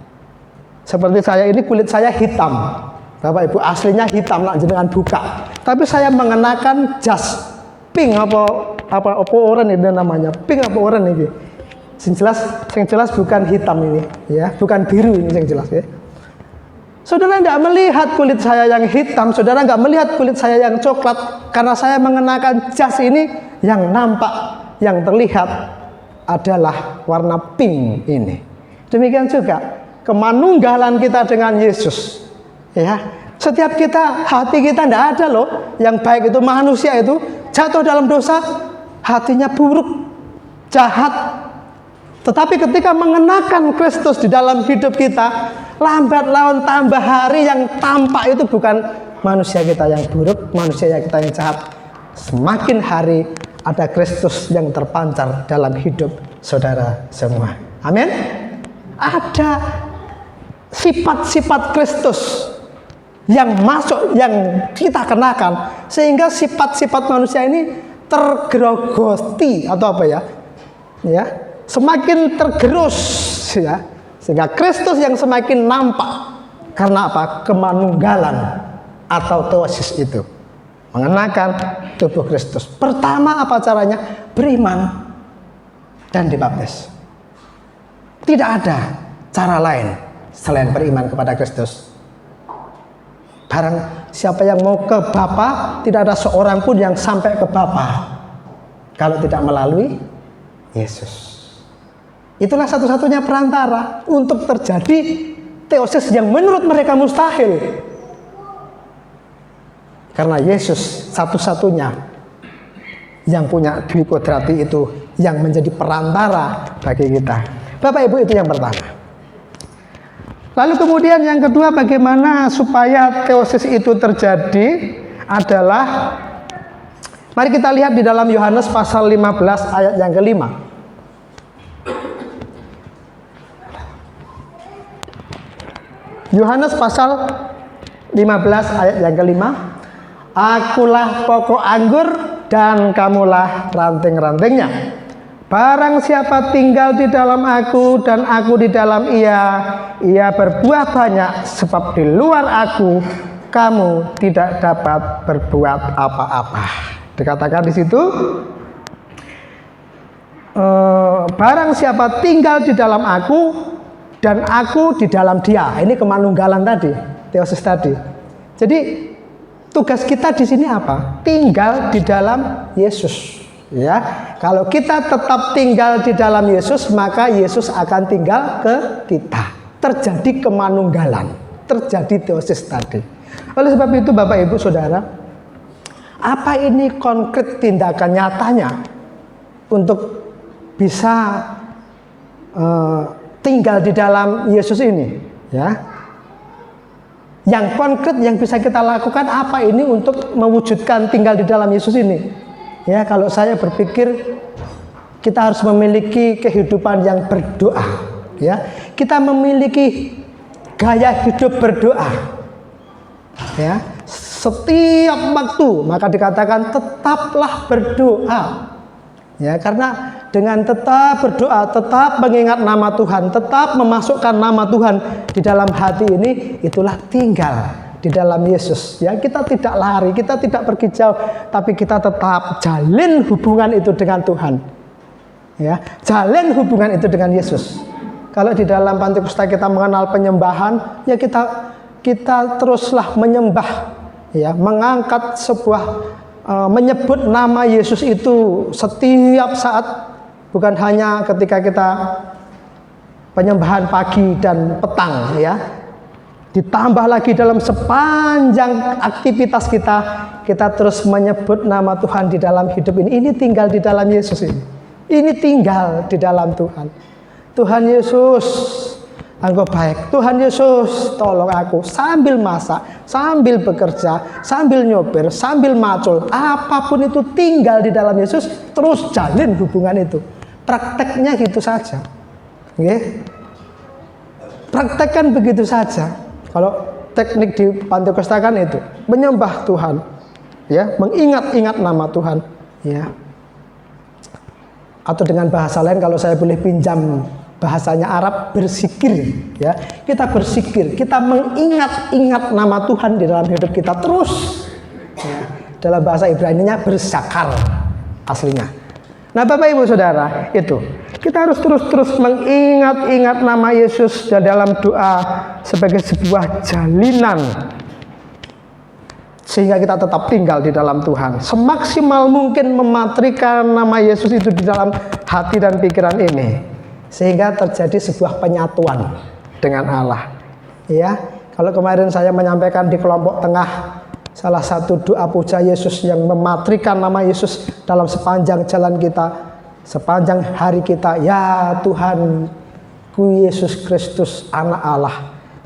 Seperti saya ini kulit saya hitam. Bapak Ibu aslinya hitam nak jenengan buka. Tapi saya mengenakan jas pink apa oranye ini namanya. Pink apa oranye ini. Yang jelas bukan hitam ini, ya, bukan biru ini yang jelas, ya. Saudara tidak melihat kulit saya yang hitam, saudara nggak melihat kulit saya yang coklat, karena saya mengenakan jas ini yang nampak, yang terlihat adalah warna pink ini. Demikian juga kemanunggalan kita dengan Yesus, ya. Setiap kita, hati kita tidak ada loh, yang baik itu manusia itu jatuh dalam dosa, hatinya buruk, jahat. Tetapi ketika mengenakan Kristus di dalam hidup kita, lambat laun tambah hari yang tampak itu bukan manusia kita yang buruk, manusia kita yang jahat. Semakin hari ada Kristus yang terpancar dalam hidup saudara semua. Amin. Ada sifat-sifat Kristus yang masuk, yang kita kenakan, sehingga sifat-sifat manusia ini tergerogoti atau apa ya? Ya. Semakin tergerus, ya, sehingga Kristus yang semakin nampak. Karena apa? Kemanunggalan atau teosis itu mengenakan tubuh Kristus. Pertama apa caranya? Beriman dan dibaptis. Tidak ada cara lain selain beriman kepada Kristus. Barang siapa yang mau ke Bapa, tidak ada seorang pun yang sampai ke Bapa kalau tidak melalui Yesus. Itulah satu-satunya perantara untuk terjadi teosis yang menurut mereka mustahil. Karena Yesus satu-satunya yang punya dwi kodrati itu, yang menjadi perantara bagi kita. Bapak Ibu, itu yang pertama. Lalu kemudian yang kedua, bagaimana supaya teosis itu terjadi adalah, mari kita lihat di dalam Yohanes pasal 15 ayat yang kelima. Yohanes pasal 15 ayat yang kelima. Akulah pokok anggur dan kamulah ranting-rantingnya. Barang siapa tinggal di dalam aku dan aku di dalam ia berbuah banyak, sebab di luar aku kamu tidak dapat berbuat apa-apa. Dikatakan di situ, barang siapa tinggal di dalam aku dan aku di dalam dia. Ini kemanunggalan tadi, teosis tadi. Jadi tugas kita di sini apa? Tinggal di dalam Yesus. Ya, kalau kita tetap tinggal di dalam Yesus, maka Yesus akan tinggal ke kita. Terjadi kemanunggalan, terjadi teosis tadi. Oleh sebab itu, Bapak Ibu Saudara, apa ini konkret tindakan nyatanya untuk bisa tinggal di dalam Yesus ini, ya. Yang konkret yang bisa kita lakukan apa ini untuk mewujudkan tinggal di dalam Yesus ini? Ya, kalau saya berpikir kita harus memiliki kehidupan yang berdoa, ya. Kita memiliki gaya hidup berdoa. Ya, setiap waktu, maka dikatakan tetaplah berdoa. Ya, karena dengan tetap berdoa, tetap mengingat nama Tuhan, tetap memasukkan nama Tuhan di dalam hati ini, itulah tinggal di dalam Yesus. Ya, kita tidak lari, kita tidak pergi jauh, tapi kita tetap jalin hubungan itu dengan Tuhan. Ya, jalin hubungan itu dengan Yesus. Kalau di dalam Pentakosta kita mengenal penyembahan, ya kita teruslah menyembah, ya, mengangkat sebuah menyebut nama Yesus itu setiap saat, bukan hanya ketika kita penyembahan pagi dan petang, ya. Ditambah lagi dalam sepanjang aktivitas kita terus menyebut nama Tuhan di dalam hidup ini. Ini tinggal di dalam Yesus ini. Ini tinggal di dalam Tuhan. Tuhan Yesus, Engkau baik. Tuhan Yesus, tolong aku sambil masak, sambil bekerja, sambil nyopir, sambil macul, apapun itu tinggal di dalam Yesus, terus jalin hubungan itu. Prakteknya gitu saja. Oke? Praktekkan begitu saja. Kalau teknik di Pentakosta kan itu, menyembah Tuhan, ya, mengingat-ingat nama Tuhan, ya. Atau dengan bahasa lain, kalau saya boleh pinjam bahasanya Arab, berzikir, ya. Kita berzikir, kita mengingat-ingat nama Tuhan di dalam hidup kita terus, ya. Dalam bahasa Ibrani-nya berzakar aslinya. Nah, Bapak Ibu Saudara, itu kita harus terus mengingat-ingat nama Yesus dalam doa sebagai sebuah jalinan, sehingga kita tetap tinggal di dalam Tuhan. Semaksimal mungkin mematrikan nama Yesus itu di dalam hati dan pikiran ini, sehingga terjadi sebuah penyatuan dengan Allah. Ya, kalau kemarin saya menyampaikan di kelompok tengah salah satu doa puja Yesus yang mematrikan nama Yesus dalam sepanjang jalan kita, sepanjang hari kita. Ya Tuhan, ku Yesus Kristus anak Allah,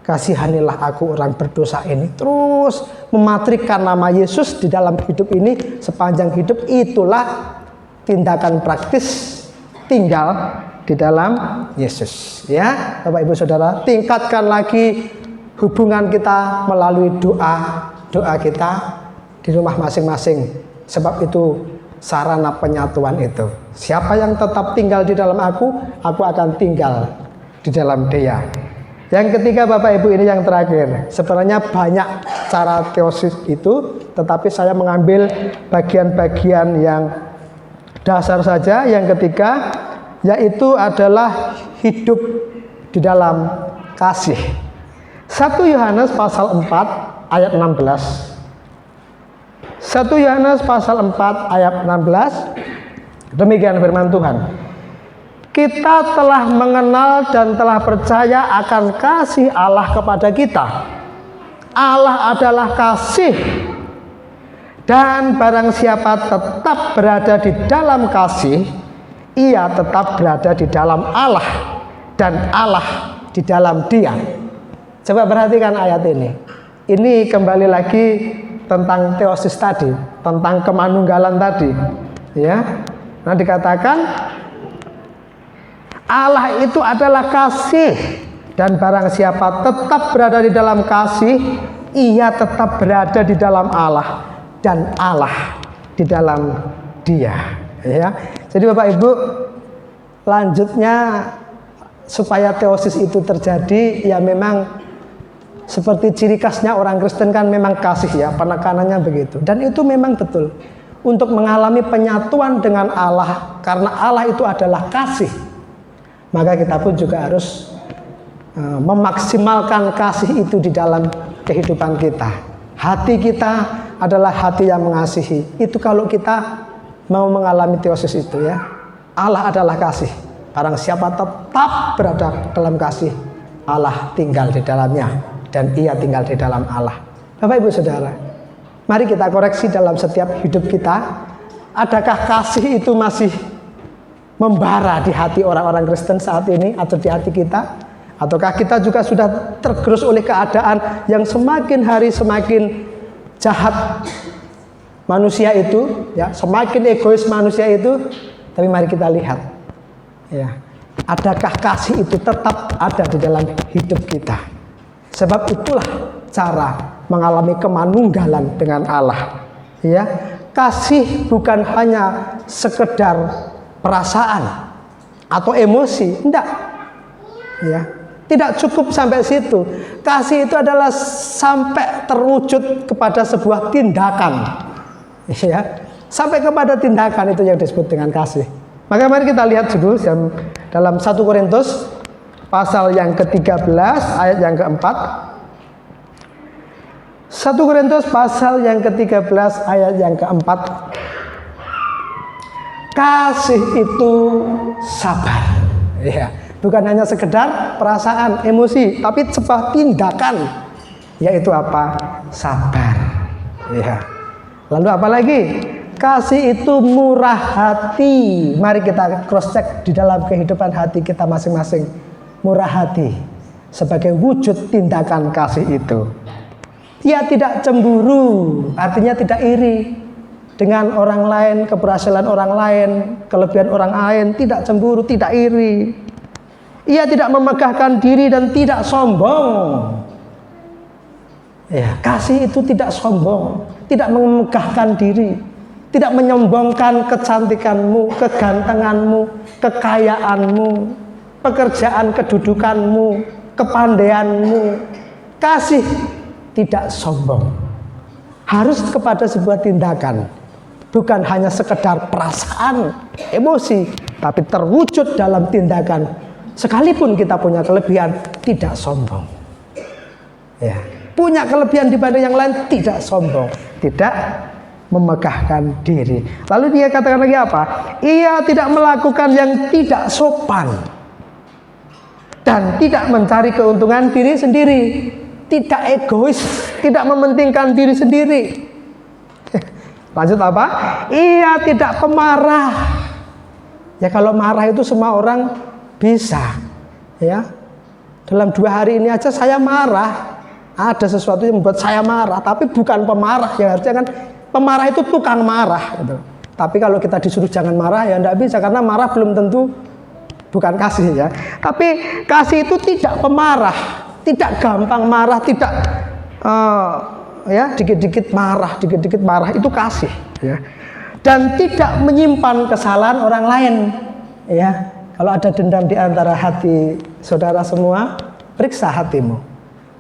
kasihanilah aku orang berdosa ini. Terus mematrikan nama Yesus di dalam hidup ini sepanjang hidup. Itulah tindakan praktis tinggal di dalam Yesus. Ya, Bapak Ibu Saudara, tingkatkan lagi hubungan kita melalui doa kita di rumah masing-masing. Sebab itu sarana penyatuan itu. Siapa yang tetap tinggal di dalam aku akan tinggal di dalam dia. Yang ketiga, Bapak Ibu, ini yang terakhir. Sebenarnya banyak cara teosis itu, tetapi saya mengambil bagian-bagian yang dasar saja. Yang ketiga, yaitu adalah hidup di dalam kasih. 1 Yohanes pasal 4 ayat 16. 1 Yohanes pasal 4 ayat 16. Demikian firman Tuhan. Kita telah mengenal dan telah percaya akan kasih Allah kepada kita. Allah adalah kasih. Dan barang siapa tetap berada di dalam kasih, ia tetap berada di dalam Allah, dan Allah di dalam dia. Coba perhatikan ayat ini. Ini kembali lagi tentang teosis tadi, tentang kemanunggalan tadi, ya. Nah, dikatakan Allah itu adalah kasih, dan barang siapa tetap berada di dalam kasih, ia tetap berada di dalam Allah, dan Allah di dalam dia, ya. Jadi Bapak Ibu, lanjutnya supaya teosis itu terjadi, ya memang seperti ciri khasnya orang Kristen kan memang kasih, ya, penekanannya begitu. Dan itu memang betul. Untuk mengalami penyatuan dengan Allah, karena Allah itu adalah kasih, maka kita pun juga harus memaksimalkan kasih itu di dalam kehidupan kita. Hati kita adalah hati yang mengasihi. Itu kalau kita mau mengalami teosis itu, ya. Allah adalah kasih. Barang siapa tetap berada dalam kasih, Allah tinggal di dalamnya, dan ia tinggal di dalam Allah. Bapak Ibu Saudara, mari kita koreksi dalam setiap hidup kita. Adakah kasih itu masih membara di hati orang-orang Kristen saat ini, atau di hati kita? Ataukah kita juga sudah tergerus oleh keadaan yang semakin hari semakin jahat manusia itu, ya, semakin egois manusia itu? Tapi mari kita lihat, ya, adakah kasih itu tetap ada di dalam hidup kita? Sebab itulah cara mengalami kemanunggalan dengan Allah. Ya, kasih bukan hanya sekedar perasaan atau emosi, enggak. Ya. Tidak cukup sampai situ. Kasih itu adalah sampai terwujud kepada sebuah tindakan. Ya. Sampai kepada tindakan, itu yang disebut dengan kasih. Maka mari kita lihat dulu dalam 1 Korintus pasal yang ke-13 ayat yang keempat. 1 Korintus pasal yang ke-13 ayat yang keempat. Kasih itu sabar. Ya, bukan hanya sekedar perasaan, emosi, tapi sebuah tindakan, yaitu apa? Sabar. Ya. Lalu apa lagi? Kasih itu murah hati. Mari kita cross check di dalam kehidupan hati kita masing-masing. Murah hati sebagai wujud tindakan kasih itu. Dia tidak cemburu, artinya tidak iri dengan orang lain, keberhasilan orang lain, kelebihan orang lain, tidak cemburu, tidak iri. Ia tidak memegahkan diri dan tidak sombong. Ya, kasih itu tidak sombong, tidak memegahkan diri, tidak menyombongkan kecantikanmu, kegantenganmu, kekayaanmu, pekerjaan kedudukanmu, kepandaianmu. Kasih tidak sombong, harus kepada sebuah tindakan, bukan hanya sekedar perasaan, emosi, tapi terwujud dalam tindakan. Sekalipun kita punya kelebihan, tidak sombong. Ya, punya kelebihan dibanding yang lain, tidak sombong, tidak memegahkan diri. Lalu dia katakan lagi apa? Ia tidak melakukan yang tidak sopan dan tidak mencari keuntungan diri sendiri. Tidak egois, tidak mementingkan diri sendiri. Lanjut apa? Ia tidak pemarah. Ya, kalau marah itu semua orang bisa. Ya, dalam 2 hari ini aja saya marah. Ada sesuatu yang membuat saya marah, tapi bukan pemarah. Ya, harusnya kan pemarah itu tukang marah. Gitu. Tapi kalau kita disuruh jangan marah, ya tidak bisa, karena marah belum tentu bukan kasih ya. Tapi kasih itu tidak pemarah. Tidak gampang marah, tidak ya dikit-dikit marah, itu kasih ya. Dan tidak menyimpan kesalahan orang lain ya. Kalau ada dendam di antara hati saudara semua, periksa hatimu.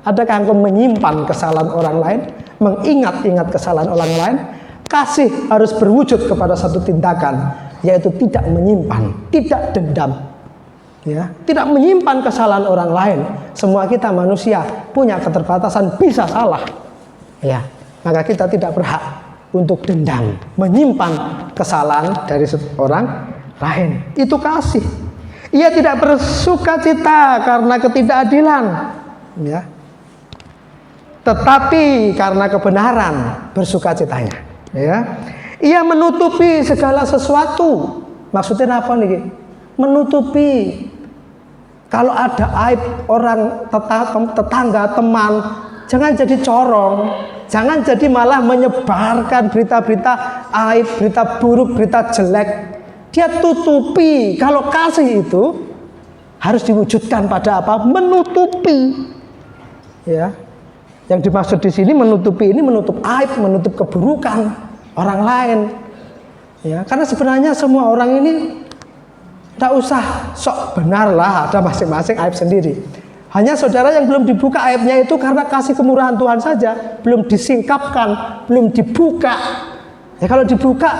Adakah engkau menyimpan kesalahan orang lain, mengingat-ingat kesalahan orang lain? Kasih harus berwujud kepada satu tindakan, yaitu tidak menyimpan, tidak dendam. Ya, tidak menyimpan kesalahan orang lain. Semua kita manusia punya keterbatasan, bisa salah. Ya, maka kita tidak berhak untuk dendam, menyimpan kesalahan dari orang lain. Itu kasih. Ia tidak bersukacita karena ketidakadilan, ya. Tetapi karena kebenaran bersukacitanya. Ya. Ia menutupi segala sesuatu. Maksudnya apa nih? Menutupi. Kalau ada aib orang tetangga, teman, jangan jadi corong, jangan jadi malah menyebarkan berita-berita aib, berita buruk, berita jelek. Dia tutupi. Kalau kasih itu harus diwujudkan pada apa? Menutupi. Ya. Yang dimaksud di sini menutupi ini menutup aib, menutup keburukan orang lain. Ya, karena sebenarnya semua orang ini tidak usah sok benar lah, ada masing-masing aib sendiri. Hanya saudara yang belum dibuka aibnya itu karena kasih kemurahan Tuhan saja, belum disingkapkan, belum dibuka. Ya, kalau dibuka,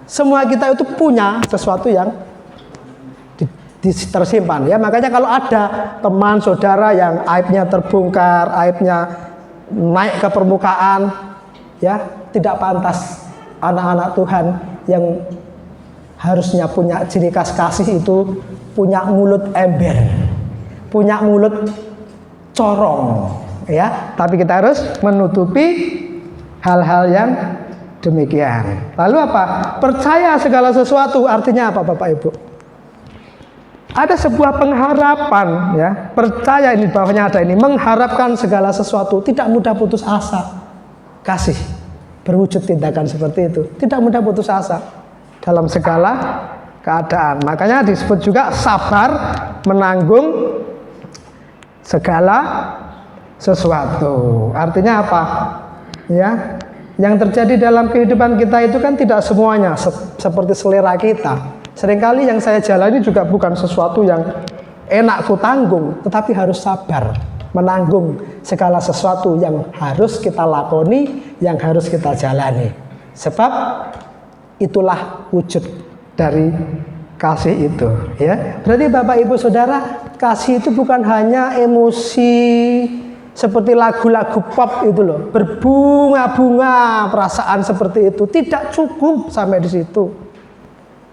semua kita itu punya sesuatu yang tersimpan. Ya, makanya kalau ada teman saudara yang aibnya terbongkar, aibnya naik ke permukaan, ya tidak pantas anak-anak Tuhan yang harusnya punya ciri khas kasih itu punya mulut ember, punya mulut corong, ya. Tapi kita harus menutupi hal-hal yang demikian. Lalu apa? Percaya segala sesuatu, artinya apa, Bapak Ibu? Ada sebuah pengharapan, ya. Percaya ini bawahnya ada ini, mengharapkan segala sesuatu, tidak mudah putus asa. Kasih berwujud tindakan seperti itu, tidak mudah putus asa dalam segala keadaan. Makanya disebut juga sabar menanggung segala sesuatu. Artinya apa? Ya, yang terjadi dalam kehidupan kita itu kan tidak semuanya seperti selera kita, Seringkali yang saya jalani juga bukan sesuatu yang enak ku tanggung, tetapi harus sabar menanggung segala sesuatu yang harus kita lakoni, yang harus kita jalani. Sebab itulah wujud dari kasih itu, ya. Berarti Bapak Ibu Saudara, kasih itu bukan hanya emosi seperti lagu-lagu pop itu loh, berbunga-bunga perasaan seperti itu. Tidak cukup sampai di situ.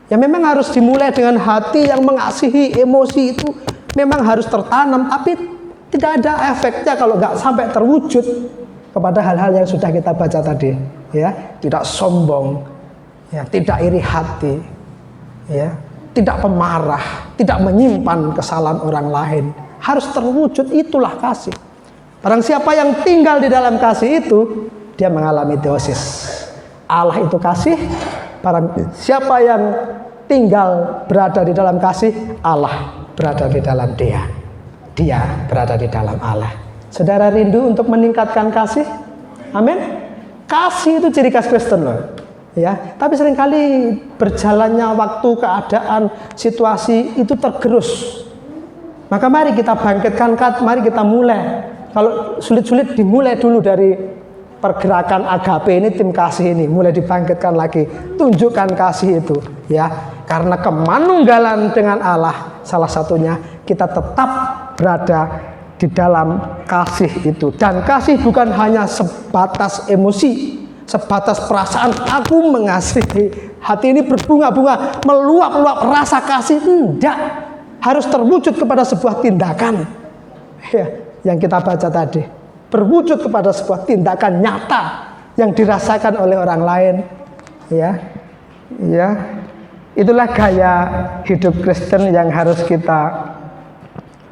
Ya memang harus dimulai dengan hati yang mengasihi. Emosi itu memang harus tertanam, tapi tidak ada efeknya kalau nggak sampai terwujud kepada hal-hal yang sudah kita baca tadi. Ya, tidak sombong, ya, tidak iri hati, ya, tidak pemarah, tidak menyimpan kesalahan orang lain. Harus terwujud, itulah kasih. Barang siapa yang tinggal di dalam kasih itu, dia mengalami teosis. Allah itu kasih. Barang siapa yang tinggal berada di dalam kasih, Allah berada di dalam dia. Dia berada di dalam Allah. Saudara rindu untuk meningkatkan kasih? Amin. Kasih itu ciri khas Kristen loh. Ya, tapi seringkali berjalannya waktu, keadaan, situasi itu tergerus. Maka mari kita bangkitkan, mari kita mulai. Kalau sulit-sulit dimulai dulu dari pergerakan agape ini, tim kasih ini, mulai dibangkitkan lagi, tunjukkan kasih itu, ya. Karena kemanunggalan dengan Allah, salah satunya kita tetap berada di dalam kasih itu. Dan kasih bukan hanya sebatas emosi, sebatas perasaan aku mengasihi, hati ini berbunga-bunga, meluap-luap rasa kasih, tidak. Harus terwujud kepada sebuah tindakan, ya, yang kita baca tadi. Berwujud kepada sebuah tindakan nyata yang dirasakan oleh orang lain, ya, ya. Itulah gaya hidup Kristen yang harus kita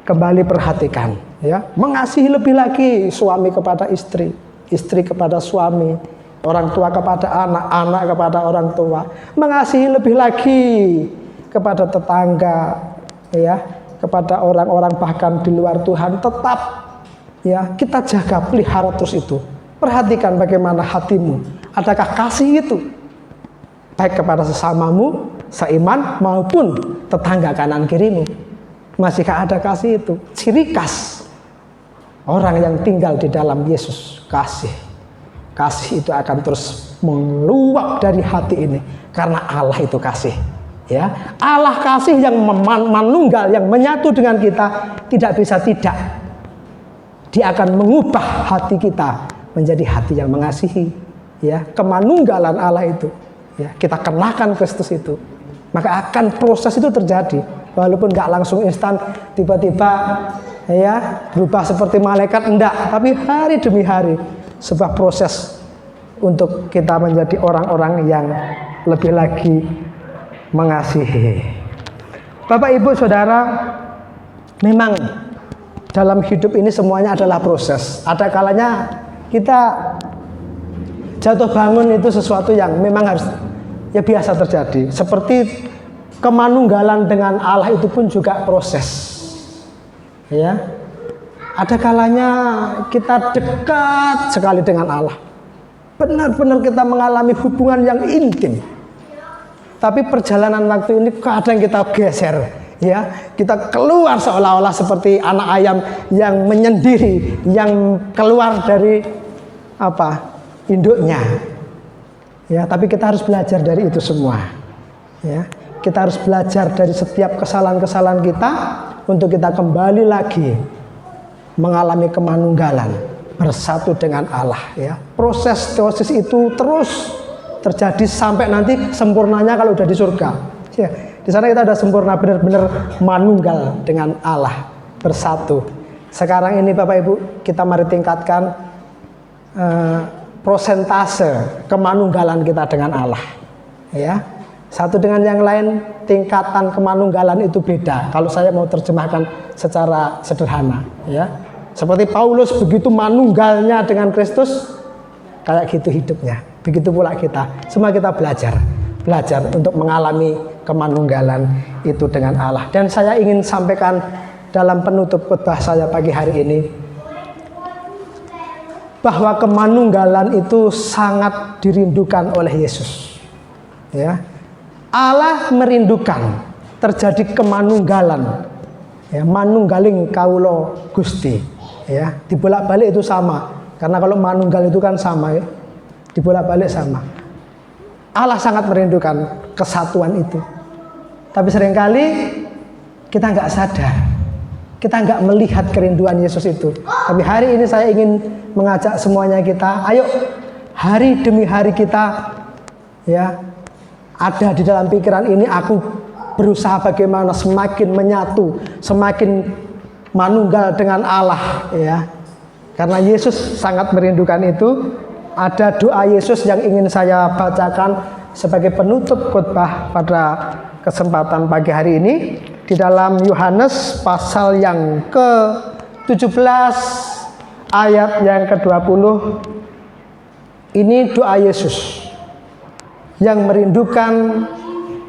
kembali perhatikan, ya. Mengasihi lebih lagi, suami kepada istri, istri kepada suami, orang tua kepada anak, anak kepada orang tua. Mengasihi lebih lagi kepada tetangga, ya, kepada orang-orang bahkan di luar Tuhan. Tetap, ya, kita jaga, pelihara terus itu. Perhatikan bagaimana hatimu. Adakah kasih itu? Baik kepada sesamamu, seiman, maupun tetangga kanan kirimu. Masihkah ada kasih itu? Ciri khas orang yang tinggal di dalam Yesus, kasih. Kasih itu akan terus meluap dari hati ini. Karena Allah itu kasih, ya. Allah kasih yang manunggal, yang menyatu dengan kita, tidak bisa tidak. Dia akan mengubah hati kita menjadi hati yang mengasihi, ya. Kemanunggalan Allah itu, ya, kita kenakan Kristus itu, maka akan proses itu terjadi, walaupun nggak langsung instan tiba-tiba, ya, berubah seperti malaikat, enggak, tapi hari demi hari sebuah proses untuk kita menjadi orang-orang yang lebih lagi mengasihi. Bapak Ibu Saudara, memang dalam hidup ini semuanya adalah proses. Ada kalanya kita jatuh bangun itu sesuatu yang memang harus, ya, biasa terjadi. Seperti kemanunggalan dengan Allah itu pun juga proses, ya. Ada kalanya kita dekat sekali dengan Allah, benar-benar kita mengalami hubungan yang intim. Tapi perjalanan waktu ini kadang kita geser, ya, kita keluar seolah-olah seperti anak ayam yang menyendiri, yang keluar dari induknya, ya. Tapi kita harus belajar dari itu semua, ya. Kita harus belajar dari setiap kesalahan-kesalahan kita untuk kita kembali lagi mengalami kemanunggalan, bersatu dengan Allah, ya. Proses teosis itu terus terjadi sampai nanti sempurnanya kalau udah di surga, ya. Di sana kita udah sempurna, benar-benar manunggal dengan Allah, bersatu. Sekarang ini Bapak Ibu, kita mari tingkatkan prosentase kemanunggalan kita dengan Allah, ya. Satu dengan yang lain, tingkatan kemanunggalan itu beda. Kalau saya mau terjemahkan secara sederhana, ya, seperti Paulus begitu manunggalnya dengan Kristus, kayak gitu hidupnya. Begitu pula kita. Semua kita belajar untuk mengalami kemanunggalan itu dengan Allah. Dan saya ingin sampaikan dalam penutup khotbah saya pagi hari ini, bahwa kemanunggalan itu sangat dirindukan oleh Yesus, ya. Allah merindukan terjadi kemanunggalan, ya, manunggaling kaulo Gusti, ya, dibolak-balik itu sama, karena kalau manunggal itu kan sama, ya, dibolak-balik sama. Allah sangat merindukan kesatuan itu, tapi seringkali kita nggak sadar, kita nggak melihat kerinduan Yesus itu. Tapi hari ini saya ingin mengajak semuanya kita, ayo hari demi hari kita, ya, ada di dalam pikiran ini, aku berusaha bagaimana semakin menyatu, semakin manunggal dengan Allah, ya. Karena Yesus sangat merindukan itu. Ada doa Yesus yang ingin saya bacakan sebagai penutup khotbah pada kesempatan pagi hari ini di dalam Yohanes pasal yang ke-17 ayat yang ke-20. Ini doa Yesus yang merindukan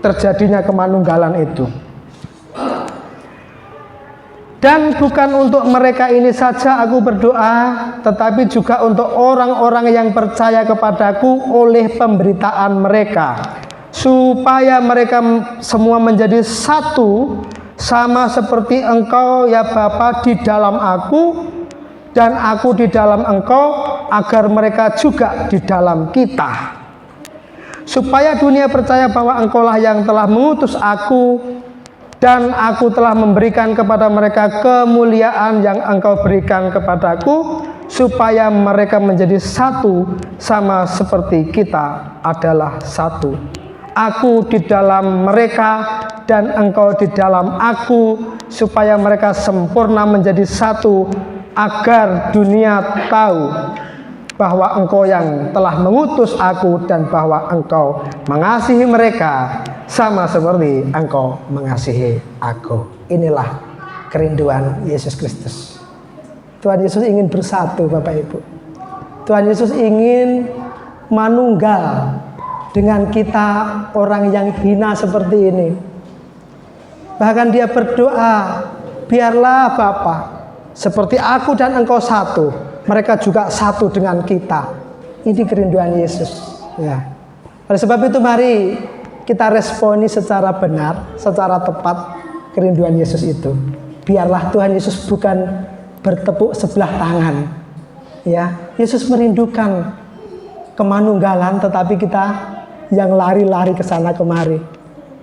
terjadinya kemanunggalan itu. Dan bukan untuk mereka ini saja aku berdoa, tetapi juga untuk orang-orang yang percaya kepadaku oleh pemberitaan mereka, supaya mereka semua menjadi satu, sama seperti engkau ya Bapa di dalam aku dan aku di dalam engkau, agar mereka juga di dalam kita, supaya dunia percaya bahwa engkaulah yang telah mengutus aku, dan aku telah memberikan kepada mereka kemuliaan yang engkau berikan kepadaku, supaya mereka menjadi satu, sama seperti kita adalah satu. Aku di dalam mereka dan engkau di dalam aku, supaya mereka sempurna menjadi satu, agar dunia tahu bahwa engkau yang telah mengutus aku dan bahwa engkau mengasihi mereka sama seperti engkau mengasihi aku. Inilah kerinduan Yesus Kristus. Tuhan Yesus ingin bersatu, Bapak Ibu. Tuhan Yesus ingin manunggal dengan kita orang yang hina seperti ini. Bahkan dia berdoa, biarlah Bapa, seperti aku dan engkau satu, mereka juga satu dengan kita. Ini kerinduan Yesus, ya. Oleh sebab itu mari kita responi secara benar, secara tepat kerinduan Yesus itu. Biarlah Tuhan Yesus bukan bertepuk sebelah tangan, ya. Yesus merindukan kemanunggalan, tetapi kita yang lari-lari ke sana kemari.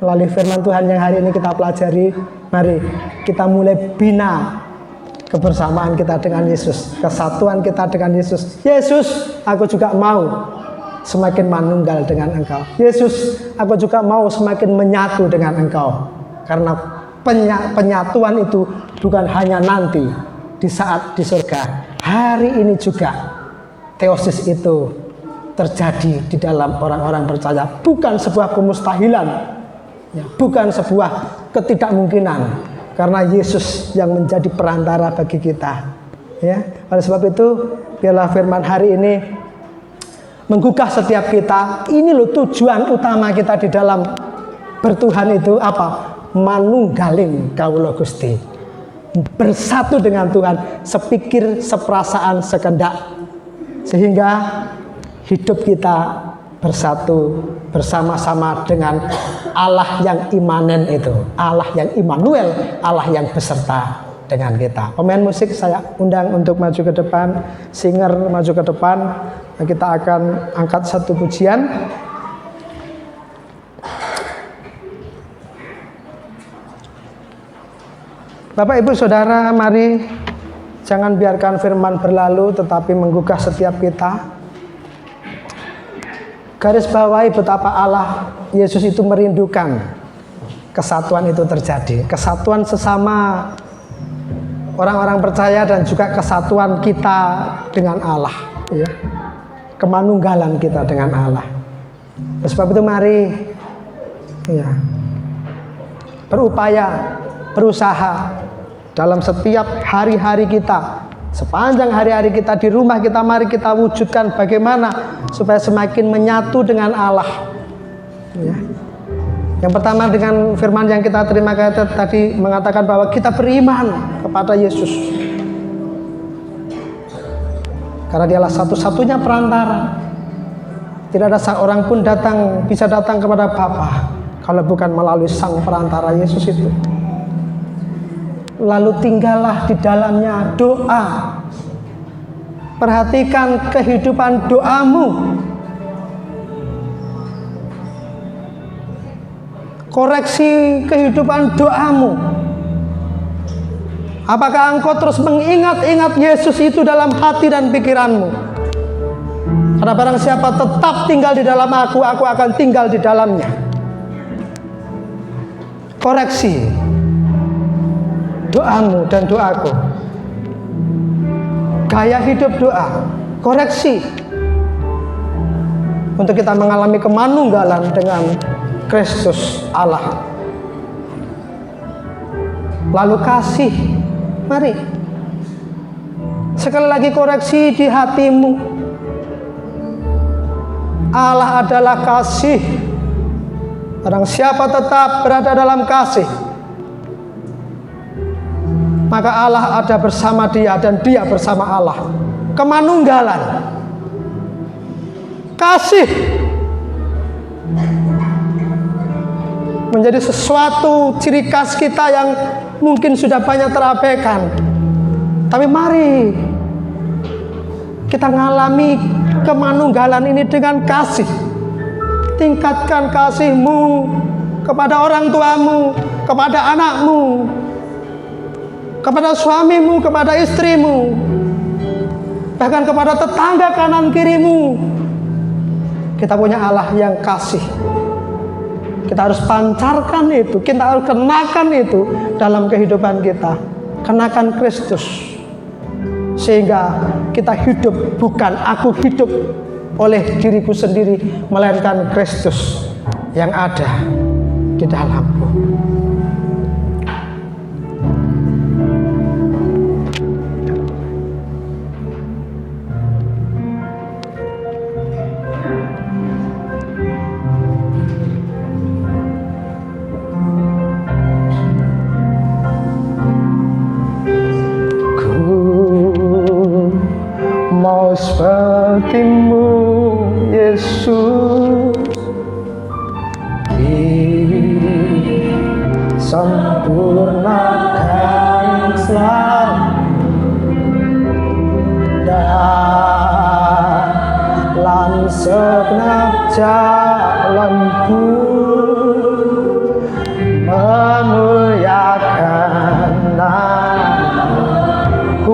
Melalui firman Tuhan yang hari ini kita pelajari, mari kita mulai bina kebersamaan kita dengan Yesus, kesatuan kita dengan Yesus. Yesus, aku juga mau semakin manunggal dengan engkau. Yesus, aku juga mau semakin menyatu dengan engkau. Karena penyatuan itu bukan hanya nanti di saat di surga. Hari ini juga teosis itu terjadi di dalam orang-orang percaya. Bukan sebuah kemustahilan, ya, bukan sebuah ketidakmungkinan. Karena Yesus yang menjadi perantara bagi kita, ya. Oleh sebab itu, biarlah firman hari ini menggugah setiap kita. Ini loh tujuan utama kita di dalam bertuhan itu apa? Manunggaling kaulo Gusti, bersatu dengan Tuhan, sepikir, seperasaan, sekendak, sehingga hidup kita bersatu bersama-sama dengan Allah yang imanen itu, Allah yang Immanuel, Allah yang beserta dengan kita. Pemain musik saya undang untuk maju ke depan, singer maju ke depan. Kita akan angkat satu pujian. Bapak Ibu Saudara, mari jangan biarkan firman berlalu, tetapi menggugah setiap kita. Garis bawahi betapa Allah Yesus itu merindukan kesatuan itu terjadi, kesatuan sesama orang-orang percaya dan juga kesatuan kita dengan Allah, ya. Kemanunggalan kita dengan Allah. Oleh sebab itu mari, ya, berupaya, berusaha dalam setiap hari-hari kita, sepanjang hari-hari kita di rumah kita, mari kita wujudkan bagaimana supaya semakin menyatu dengan Allah, ya. Yang pertama dengan firman yang kita terima tadi mengatakan bahwa kita beriman kepada Yesus, karena dialah satu-satunya perantara. Tidak ada seorang pun bisa datang kepada Bapa kalau bukan melalui sang perantara Yesus itu. Lalu tinggallah di dalamnya doa. Perhatikan kehidupan doamu. Koreksi kehidupan doamu. Apakah engkau terus mengingat-ingat Yesus itu dalam hati dan pikiranmu? Karena barang siapa tetap tinggal di dalam aku akan tinggal di dalamnya. Koreksi doamu dan doaku. Gaya hidup doa, koreksi untuk kita mengalami kemanunggalan dengan Kristus Allah. Lalu kasih, mari sekali lagi koreksi di hatimu. Allah adalah kasih. Barang siapa tetap berada dalam kasih, maka Allah ada bersama dia dan dia bersama Allah. Kemanunggalan, kasih menjadi sesuatu ciri khas kita yang mungkin sudah banyak terabaikan. Tapi mari kita mengalami kemanunggalan ini dengan kasih. Tingkatkan kasihmu kepada orang tuamu, kepada anakmu, kepada suamimu, kepada istrimu, bahkan kepada tetangga kanan kirimu. Kita punya Allah yang kasih. Kita harus pancarkan itu, kita harus kenakan itu dalam kehidupan kita. Kenakan Kristus, sehingga kita hidup bukan aku hidup oleh diriku sendiri, melainkan Kristus yang ada di dalamku. Mau sepertimu Yesus, disempurnakan selalu dalam segenap jalanku, memuliakan namamu.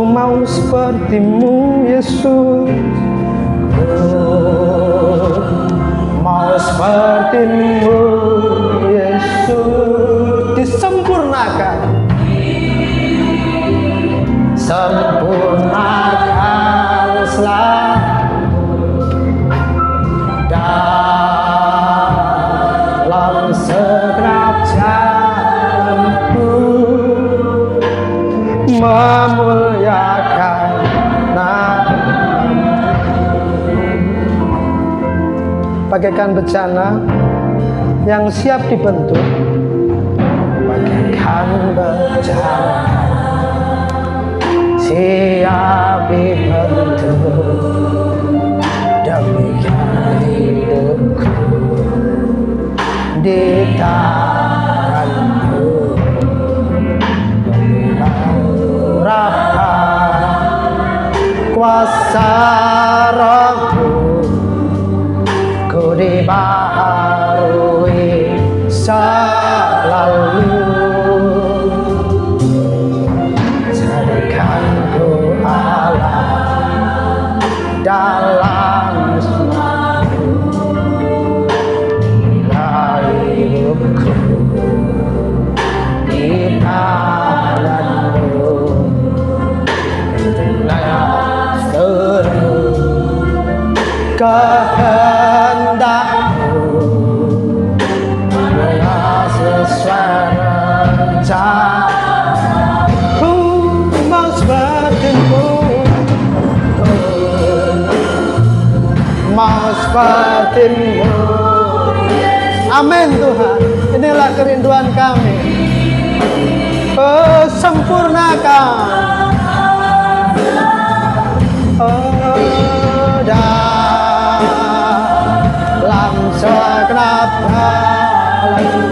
Mau sepertimu Yesus, mau sepertimu Yesus, disempurnakan, sempurnakan selalu dalam segenap jalanku, memuliakan namamu. Bagaikan bejana yang siap dibentuk, bagaikan bejana siap dibentuk, demikian hidupku di tanganmu. Kuasa rohku ku dibaharui selalu, jadikan ku Allah dalam semuaku. Bila hidupku di tanganmu, kehendakmu adalah sesuai rencanamu. Mau sepertimu, mau sepertimu. Amin Tuhan, inilah kerinduan kami. Sempurnakan dalam segenap jalan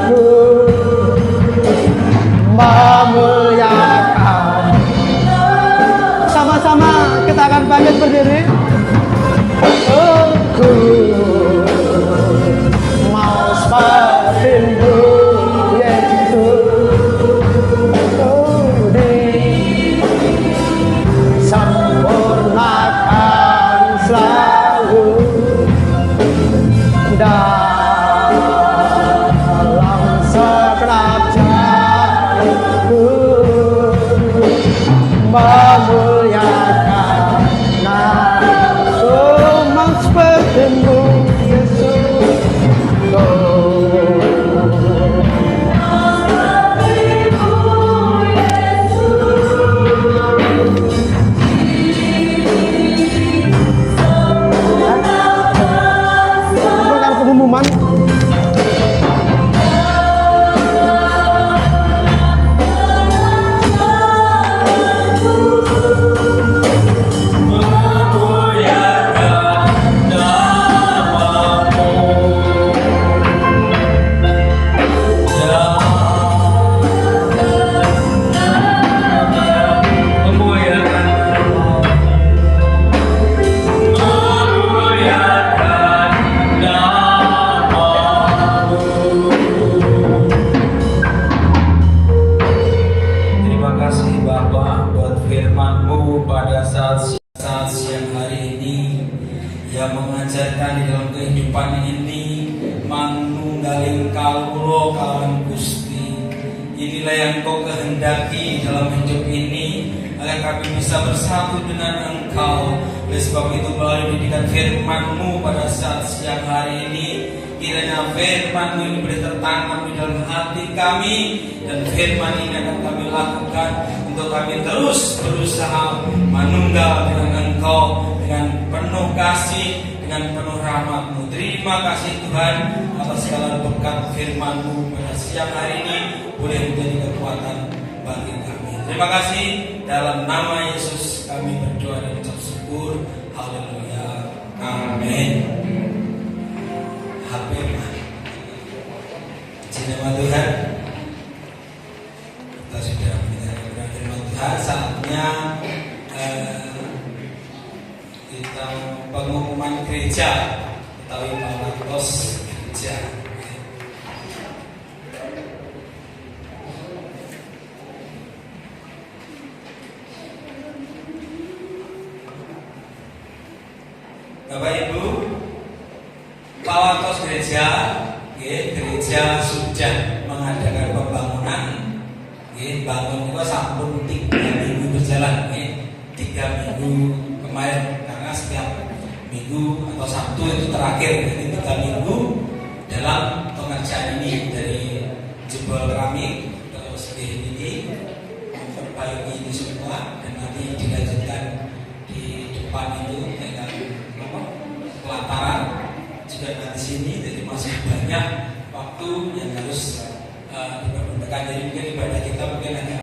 papan ini manunggaling kawula kawan Gusti. Inilah yang Kau kehendaki dalam hidup ini, agar kami bisa bersatu dengan Engkau. Oleh sebab itu melalui didikan firman-Mu pada saat siang hari ini, kiranya firman-Mu ini boleh tertanam di dalam hati kami, dan firman ini akan kami lakukan untuk kami terus berusaha manunggal dengan Engkau dengan penuh kasih, dengan penuh rahmat-Mu. Terima kasih Tuhan atas segala berkat firman-Mu pada siang hari ini boleh menjadi kekuatan bagi kami. Terima kasih, dalam nama Yesus kami berdoa dan ucap syukur. Haleluya. Amin. Haleluya. Nama Tuhan. Kita sudah mendengar firman Tuhan. Saatnya kita pengumuman gereja atau Pawatos gereja. Bapak Ibu, Pawatos gereja, gereja sudah mengadakan pembangunan. Bangun itu sampun 3 minggu berjalan, 3 minggu kemarin, karena setiap minggu atau Sabtu itu terakhir. Jadi 3 minggu dalam pengerjaan ini, dari jebol keramik terus ini memperbaiki ini semua, dan nanti dilanjutkan di depan itu dengan pelataran juga di sini. Jadi masih banyak waktu yang harus dipergunakan. Jadi mungkin ibadah kita mungkin agak